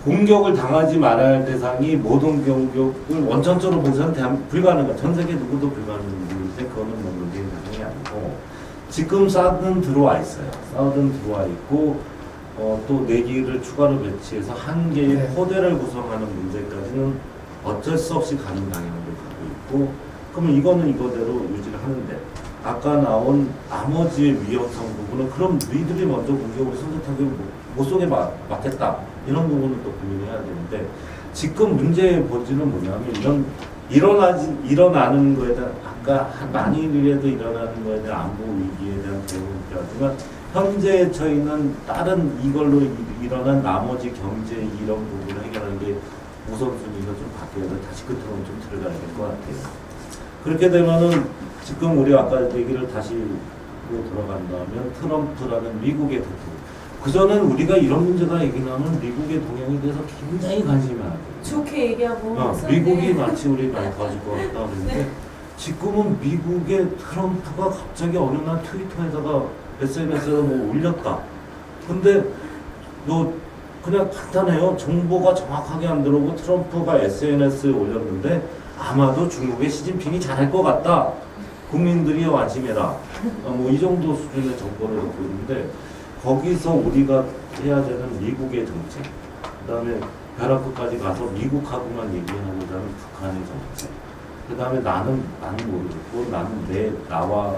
공격을 당하지 말아야 할 대상이 모든 공격을 원천적으로 봉쇄하면 불가능한 전 세계 누구도 불가능한 일인데 그거는 뭐 문제인 대상이 아니고 지금 사드는 들어와 있어요. 사드는 들어와 있고 또 4기를 추가로 배치해서 한 개의 네. 포대를 구성하는 문제까지는 어쩔 수 없이 가는 방향으로 가고 있고 그러면 이거는 이거대로 유지를 하는데 아까 나온 나머지의 위험성 부분은 그럼 너희들이 먼저 공격을 선택하게 못 쏘게 막겠다 이런 부분은 또 고민해야 되는데 지금 문제의 본질은 뭐냐면 일어나는 거에 대한 아까 만일이라도 일어나는 거에 대한 안보 위기에 대한 대응이 필요하지만 현재 저희는 다른 이걸로 일어난 나머지 경제 이런 부분을 해결하는 게 우선순위가 좀 바뀌어서 다시 끝으로 좀 들어가야 될 것 같아요. 그렇게 되면은 지금 우리 아까 얘기를 다시 돌아간다면 트럼프라는 미국의 대통령 그전엔 우리가 이런 문제가 얘기나면 미국의 동향에 대해서 굉장히 관심이 많아요. 좋게 얘기하고 했었는데. 미국이 마치 우리 많이 도와줄 것 같다 그랬는데 네. 지금은 미국의 트럼프가 갑자기 어느 날 트위터에다가 SNS에다 뭐 올렸다. 근데 너 그냥 간단해요. 정보가 정확하게 안 들어오고 트럼프가 SNS에 올렸는데 아마도 중국의 시진핑이 잘할 것 같다. 국민들이 안심해라. 뭐 이 정도 수준의 정보를 듣고 있는데 거기서 우리가 해야 되는 미국의 정책, 그 다음에 벼락끝까지 가서 미국하고만 얘기하고자 하는 북한의 정책, 그 다음에 나는 모르겠고 나와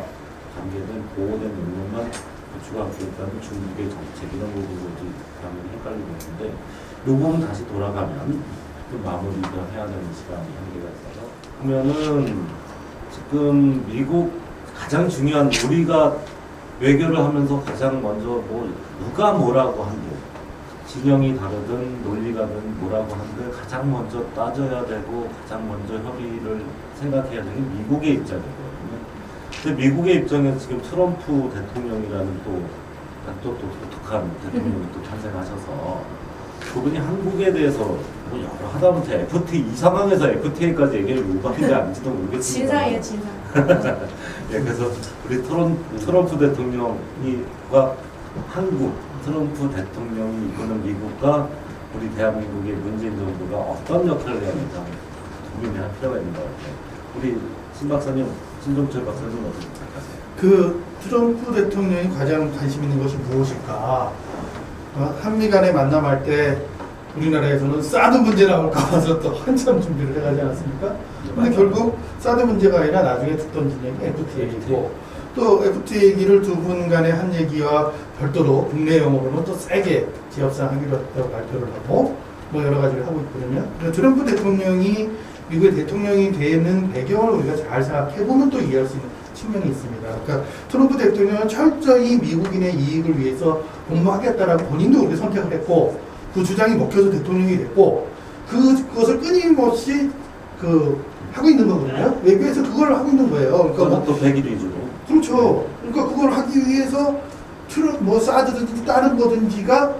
관계된 보호된 능력만 구축하겠다는 중국의 정책 이런 부분이 가면 헷갈리고 있는데 이 부분 다시 돌아가면 좀 마무리가 해야 되는 시간이 한계가 있어서 그러면은 지금 미국 가장 중요한 우리가 외교를 하면서 가장 먼저 뭐 누가 뭐라고 한들 진영이 다르든 논리가든 뭐라고 하는데 가장 먼저 따져야 되고 가장 먼저 협의를 생각해야 되는 게 미국의 입장이거든요. 근데 미국의 입장에서 지금 트럼프 대통령이라는 또 독특한 대통령이 또 탄생하셔서 그분이 한국에 대해서 뭐 여러 하다못해 FTA 이 상황에서 FTA까지 얘기를 요구하는지 아닌지도 모르겠습니다. 진상이에요, 진상. 예, 그래서 우리 트럼프 대통령과 한국, 트럼프 대통령이 이끄는 미국과 우리 대한민국의 문재인 정부가 어떤 역할을 해야 되는지 고민할 필요가 있는 것 같아요. 우리 신 박사님, 신종철 박사님 어떻게 생각하세요? 그 트럼프 대통령이 가장 관심 있는 것이 무엇일까? 한미 간의 만남할 때 우리나라에서는 사드 문제 나올까 봐서 또 한참 준비를 해가지 않았습니까? 근데 결국 사드 문제가 아니라 나중에 듣던 진영이 FTA이고 또 FTA 얘기를 두 분 간의 한 얘기와 별도로 국내 영어로는 또 세게 재협상 하기로 했다고 발표를 하고 뭐 여러 가지를 하고 있거든요. 그래서 트럼프 대통령이 미국의 대통령이 되는 배경을 우리가 잘 생각해보면 또 이해할 수 있는 측면이 있습니다. 그러니까 트럼프 대통령은 철저히 미국인의 이익을 위해서 공부하겠다라고 본인도 그렇게 선택을 했고 그 주장이 먹혀서 대통령이 됐고 그것을 끊임없이 하고 있는 거거든요. 외교에서 그걸 하고 있는 거예요. 그러니까 또 100일 위주로. 그렇죠. 그러니까 그걸 하기 위해서 사드든지 다른 거든지가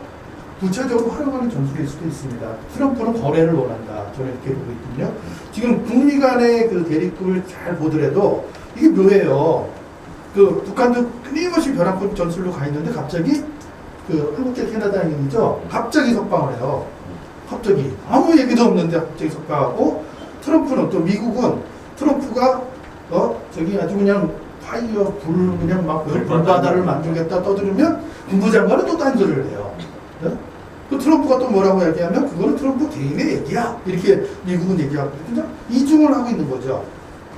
구체적으로 활용하는 전술일 수도 있습니다. 트럼프는 거래를 원한다. 저는 이렇게 보고 있거든요. 지금 북미 간의 그 대립을 잘 보더라도 이게 묘해요. 북한도 끊임없이 벼랑끝 전술로 가 있는데 갑자기 한국 대 캐나다 얘기죠. 갑자기 석방을 해요. 갑자기 아무 얘기도 없는데 갑자기 석방하고 트럼프는 또 미국은 트럼프가 저기 아주 그냥 파이어 불 그냥 막 불바다를 만들겠다 떠들으면 군부장관은 또 딴소리를 해요. 네? 그 트럼프가 또 뭐라고 얘기하면 그거는 트럼프 개인의 얘기야 이렇게 미국은 얘기하고 그냥 이중을 하고 있는 거죠.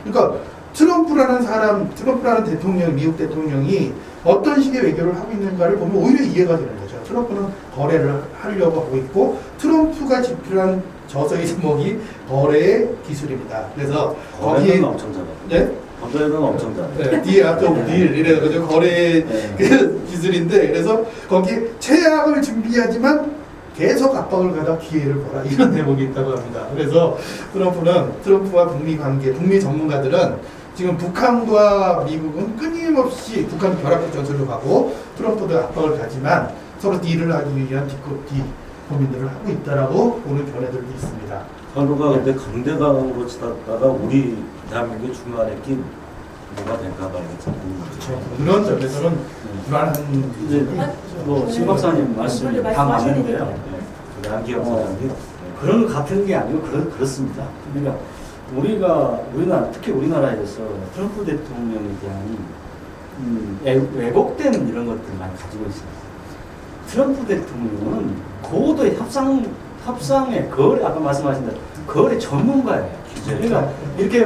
그러니까 트럼프라는 대통령, 미국 대통령이 어떤 식의 외교를 하고 있는가를 보면 오히려 이해가 되는 거죠. 트럼프는 거래를 하려고 하고 있고 트럼프가 집필한 저서의 제목이 거래의 기술입니다. 그래서 거래는 엄청 잘해. 네? 거래는 엄청 잘해. 네, 딜 아트 오브 딜 이래가지고 거래의 그 기술인데 그래서 거기에 최악을 준비하지만 계속 압박을 가다 기회를 보라 이런 대목이 있다고 합니다. 그래서 트럼프와 북미 관계, 북미 전문가들은 지금 북한과 미국은 끊임없이 북한 벼락끝 전술로 가고 트럼프도 압박을 가지만 서로 딜을 하기 위한 뒤 고민들을 하고 있다라고 보는 견해들도 있습니다. 서로가 근데 강대강으로 치다가 우리 대한민국의 중간에 낀 뭐가 될까봐 참 그렇죠. 그런 점에서는 불안한 이제 신 박사님 말씀이 다 맞는데요. 양기영 사장님 그런 같은 게 아니고 그렇습니다. 그러니까 우리나라 특히 우리나라에서 트럼프 대통령에 대한 왜곡된 이런 것들 많이 가지고 있습니다. 트럼프 대통령은 고도의 협상의 거래 아까 말씀하신 대로 거래 전문가예요. 그러니까 이렇게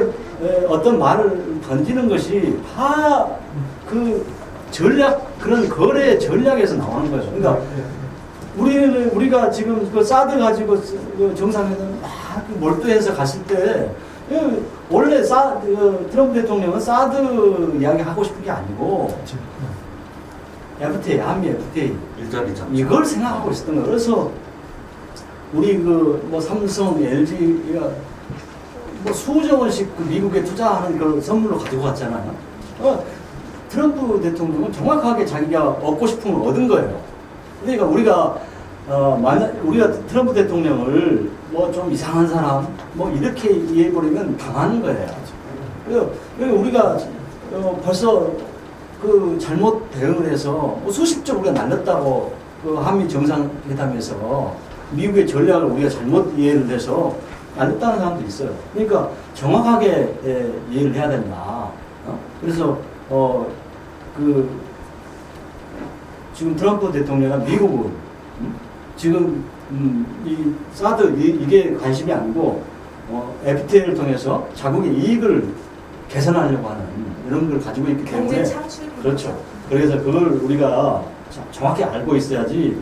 어떤 말을 던지는 것이 다 그 전략 그런 거래 전략에서 나오는 거죠. 그러니까 우리가 지금 그 사드 가지고 정상회담 막 몰두해서 갔을 때 원래 트럼프 대통령은 사드 이야기 하고 싶은 게 아니고 FTA, 한미 FTA 일자리 잡 이걸 생각하고 있었던 거예요. 그래서 우리 삼성, LG가 수조 원씩 미국에 투자하는 걸 선물로 가지고 갔잖아요. 트럼프 대통령은 정확하게 자기가 얻고 싶은 걸 얻은 거예요. 그러니까 우리가 트럼프 대통령을 좀 이상한 사람 이렇게 이해해버리면 당하는 거예요. 그래서 우리가 벌써 잘못 대응을 해서 수십조 우리가 날렸다고 한미 정상회담에서 미국의 전략을 우리가 잘못 이해를 해서 날렸다는 사람도 있어요. 그러니까 정확하게 이해를 해야 된다. 그래서 지금 트럼프 대통령과 미국은 지금 이 사드 이게 관심이 아니고 FTA를 통해서 자국의 이익을 개선하려고 하는 이런 걸 가지고 있기 때문에 경제 창출. 그렇죠. 그래서 그걸 우리가 정확히 알고 있어야지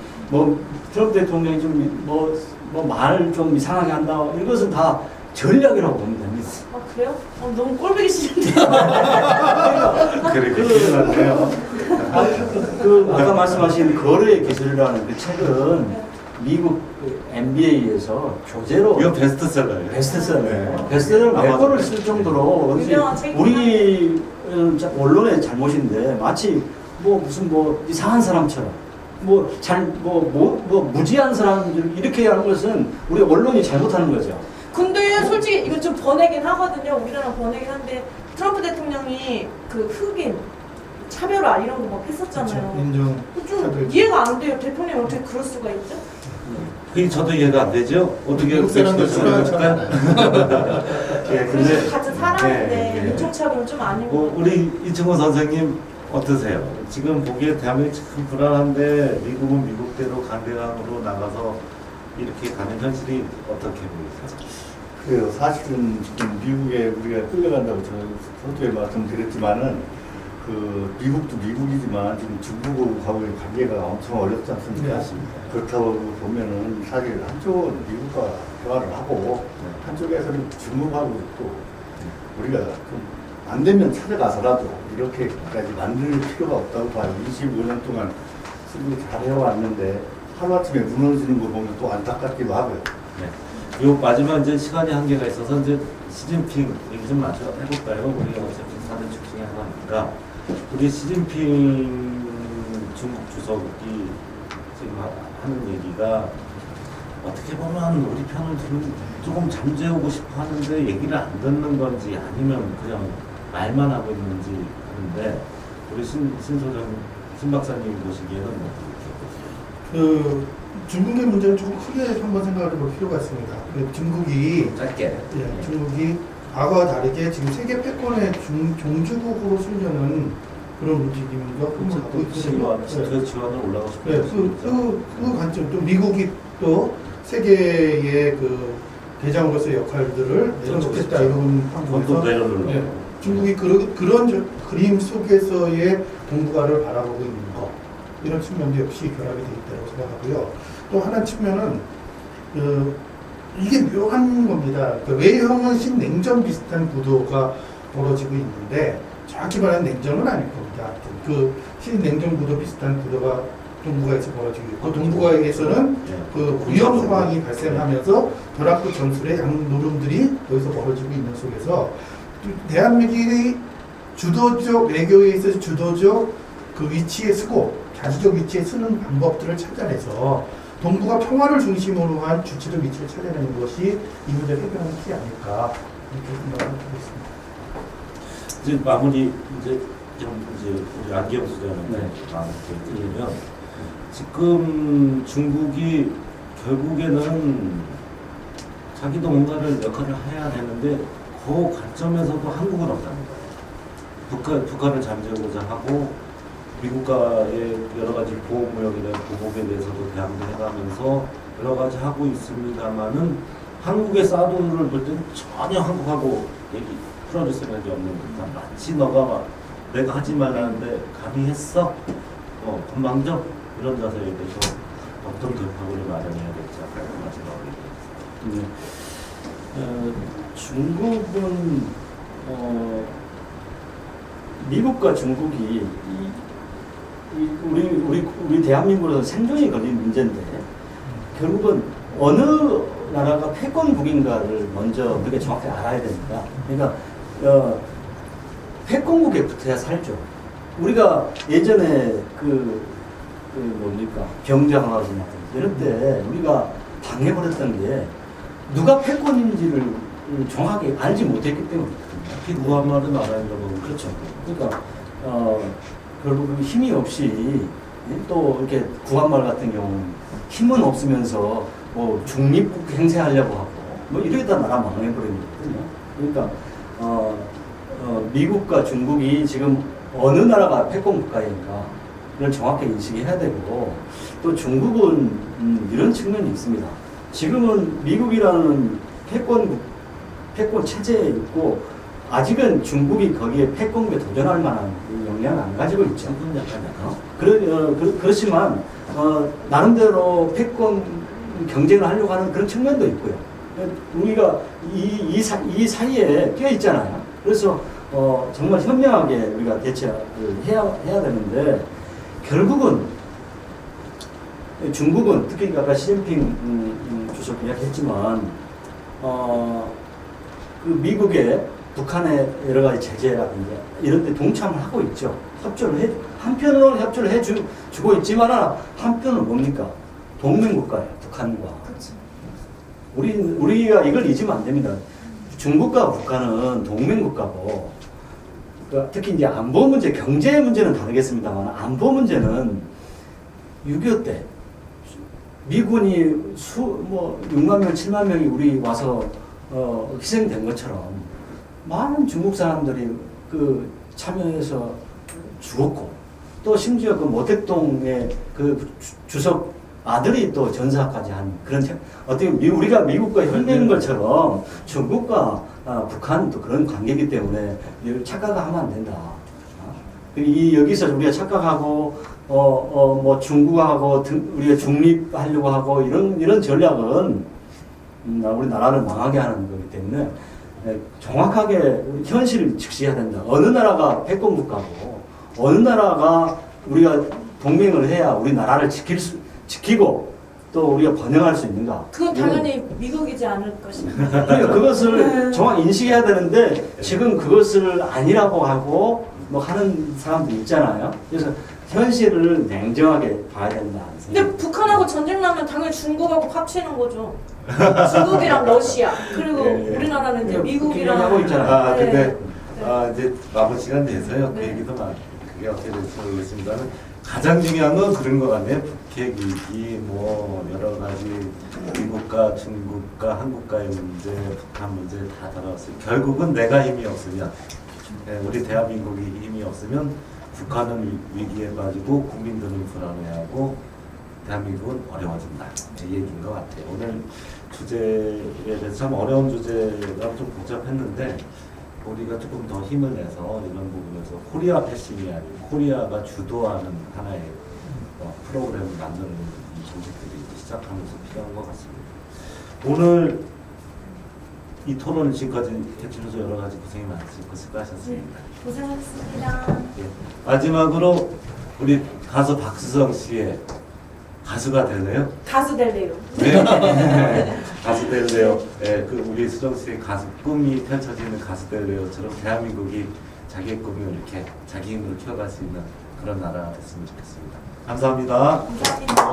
트럼프 대통령이 좀 말을 좀 이상하게 한다 이것은 다 전략이라고 보면 됩니다. 그래요? 너무 꼴보기 싫은데. 그래 그렇네요. 아까 말씀하신 거래의 기술이라는 그 책은 미국 MBA에서 교재로 이거 베스트셀러예요. 베스트셀러, 네. 베스트셀러 몇 아마존. 권을 쓸 정도로 유명한 책이구나. 우리 언론의 잘못인데 마치 뭐 무슨 뭐 이상한 사람처럼 뭐 무지한 사람들 이렇게 하는 것은 우리 언론이 잘못하는 거죠. 근데 솔직히 이거 좀 번외긴 하거든요. 우리나라 번외긴 한데 트럼프 대통령이 그 흑인 차별화 이런 거 막 했었잖아요. 인종 좀 차별. 이해가 안 돼요. 대통령이 어떻게 그럴 수가 있죠? 그게 저도 이해가 안 되죠. 어떻게 미국 사람들 싫어할까요? 예, 근데 같은 사람인데 네, 네. 인종차별은 좀 아니고. 우리 이충호 선생님 어떠세요? 지금 보기에 대한민국이 참 불안한데 미국은 미국대로 강대강으로 나가서 이렇게 가는 현실이 어떻게 보이세요? 그래요. 사실은 지금 미국에 우리가 끌려간다고 저는 서두에 말씀드렸지만은 그 미국도 미국이지만 지금 중국하고의 관계가 엄청 어렵지 않습니까? 네, 그렇다고 보면은 사실 한쪽은 미국과 대화를 하고 한쪽에서는 중국하고 또 우리가 좀 안 되면 찾아가서라도 이렇게까지 만들 필요가 없다고 봐요. 25년 동안 승리 잘 해왔는데 하루아침에 무너지는 거 보면 또 안타깝기도 하고요. 네. 요 마지막 이제 시간이 한계가 있어서 이제 시진핑 얘기 좀 마저 해볼까요? 우리가 어차피 사는 축 중에 하나니까 우리 시진핑 중국 주석이 지금 하는 얘기가 어떻게 보면 우리 편을 조금 잠재우고 싶어 하는데 얘기를 안 듣는 건지 아니면 그냥 말만 하고 있는지 하는데 우리 신 박사님 보시기에는 어떻게 보세요? 그 중국의 문제는 조금 크게 한번 생각을 해볼 필요가 있습니다. 중국이 짧게. 예, 중국이 과거와 다르게 지금 세계 패권의 종주국으로 쓰려는 그런 움직임과 흐름을 갖고 있거든요. 그 지원을 올라가고 싶어요. 네, 그 관점 또 미국이 또 세계의 그 대장으로서의 역할들을 내려놓겠다 이런 그것도 판국에서 내려놓는 네, 중국이 그런 그림 속에서의 동북아를 바라보고 있는 것 이런 측면도 역시 결합이 되어 있다고 생각하고요. 또 하나 측면은 이게 묘한 겁니다. 그 외형은 신냉전 비슷한 구도가 벌어지고 있는데 정확히 말하면 냉전은 아닐 겁니다. 그 신냉전 구도 비슷한 구도가 동북아에서 벌어지고 있고 동북아에서는 그 위험 상황이 발생하면서 벼락도 전술의 양 노름들이 여기서 벌어지고 있는 속에서 대한민국이 주도적 외교에 있어서 주도적 그 위치에 쓰고 자주적 위치에 쓰는 방법들을 찾아내서 동북아 평화를 중심으로 한 주체적 위치를 찾아내는 것이 이 문제를 해결하는 키 아닐까 이렇게 생각을 하고 있습니다. 이제 마무리 이제 우리 안기영 수장한테 네. 마무리 드리면 지금 중국이 결국에는 자기도 뭔가를 역할을 해야 되는데 그 관점에서도 한국은 없다는 거예요. 북한을 잠재우고자 하고 미국과의 여러 가지 보호무역이나 보복에 대해서도 대항도 해가면서 여러 가지 하고 있습니다만은 한국의 사도를 볼 때는 전혀 한국하고 얘기 풀어줄 생각이 없는 듯한 마치 너가 내가 하지 말라는데 감히 했어? 건방져? 이런 자세에 대해서 어떤 돌파구를 마련해야 될지 아까 마지막으로 중국은 미국과 중국이 우리 대한민국으로서 생존이 걸린 문제인데 결국은 어느 나라가 패권국인가를 먼저 우리가 정확히 알아야 됩니다. 그러니까 패권국에 붙어야 살죠. 우리가 예전에 뭡니까 경제항아지나 이럴 때 우리가 당해버렸던 게 누가 패권인지를 정확히 알지 못했기 때문이거든요. 특히 무한말은 알아야 되고 그렇죠. 그러니까 결국 힘이 없이 또 이렇게 구한말 같은 경우는 힘은 없으면서 뭐 중립국 행세하려고 하고 뭐 이러다 나라 망해버리거든요. 그러니까 미국과 중국이 지금 어느 나라가 패권 국가인가를 정확히 인식해야 되고 또 중국은 이런 측면이 있습니다. 지금은 미국이라는 패권 체제에 있고 아직은 중국이 거기에 패권국에 도전할 만한 역량을 안 가지고 있죠. 그렇지만 나름대로 패권 경쟁을 하려고 하는 그런 측면도 있고요. 우리가 이 사이에 끼어 있잖아요. 그래서 정말 현명하게 우리가 대처를 해야 되는데 결국은 중국은 특히 아까 시진핑 주석 이야기했지만 그 미국의 북한의 여러 가지 제재라든지 이런 데 동참을 하고 있죠. 한편으로는 협조를 해주고 있지만 한편은 뭡니까? 동맹국가예요. 북한과. 그렇죠. 우리가 이걸 잊으면 안 됩니다. 중국과 북한은 동맹국가고, 그러니까 특히 이제 안보 문제, 경제 문제는 다르겠습니다만 안보 문제는 6.25 때 미군이 6만 명, 7만 명이 우리 와서 희생된 것처럼 많은 중국 사람들이 그 참여해서 죽었고, 또 심지어 그 모택동의 그 주석 아들이 또 전사까지 한 그런 어떻게 우리가 미국과 협력인 것처럼 중국과 북한도 그런 관계이기 때문에 착각하면 안 된다. 여기서 우리가 착각하고 뭐 중국하고 우리가 중립하려고 하고 이런 전략은 우리나라를 망하게 하는 거기 때문에 정확하게 우리 현실을 직시해야 된다. 어느 나라가 패권 국가고 어느 나라가 우리가 동맹을 해야 우리나라를 지키고 또 우리가 번영할 수 있는가? 그건 당연히 미국이지 않을 것입니다. 그러니까 그것을 정확히 인식해야 되는데 지금 그것을 아니라고 하고 뭐 하는 사람도 있잖아요. 그래서 현실을 냉정하게 봐야 된다. 근데 북한하고 전쟁 나면 당연히 중국하고 합치는 거죠. 중국이랑 러시아 그리고 예, 예. 우리나라는 이제 하고 미국이랑 있잖아요. 근데 네. 이제 남은 시간 돼서요. 그 네. 얘기도 그게 어떻게 될지 모르겠습니다만 가장 중요한 건 그런 것 같네요. 북핵 위기, 뭐 여러 가지 미국과 중국과 한국과의 문제, 북한 문제 다 다뤄왔어요. 결국은 내가 힘이 없으면, 우리 대한민국이 힘이 없으면 북한은 위기에 빠지고 국민들은 불안해하고 대한민국은 어려워진다. 이 얘기인 것 같아요. 오늘 주제에 대해서 참 어려운 주제가 좀 복잡했는데 우리가 조금 더 힘을 내서 이런 부분에서 코리아 패싱이 아닌 코리아가 주도하는 하나의 프로그램을 만드는 이 정책들이 시작하면서 필요한 것 같습니다. 오늘 이 토론을 지금까지 해주셔서 여러 가지 고생이 많으시고 수고하셨습니다. 고생하셨습니다. 예. 마지막으로 우리 가수 박수성 씨의 가수가 될래요? 가수 될래요. 네. 가수 될래요. 네, 그 우리 수정 씨의 가수 꿈이 펼쳐지는 가수 될래요처럼 대한민국이 자기의 꿈을 이렇게 자기 힘으로 키워갈 수 있는 그런 나라가 됐으면 좋겠습니다. 감사합니다. 감사합니다.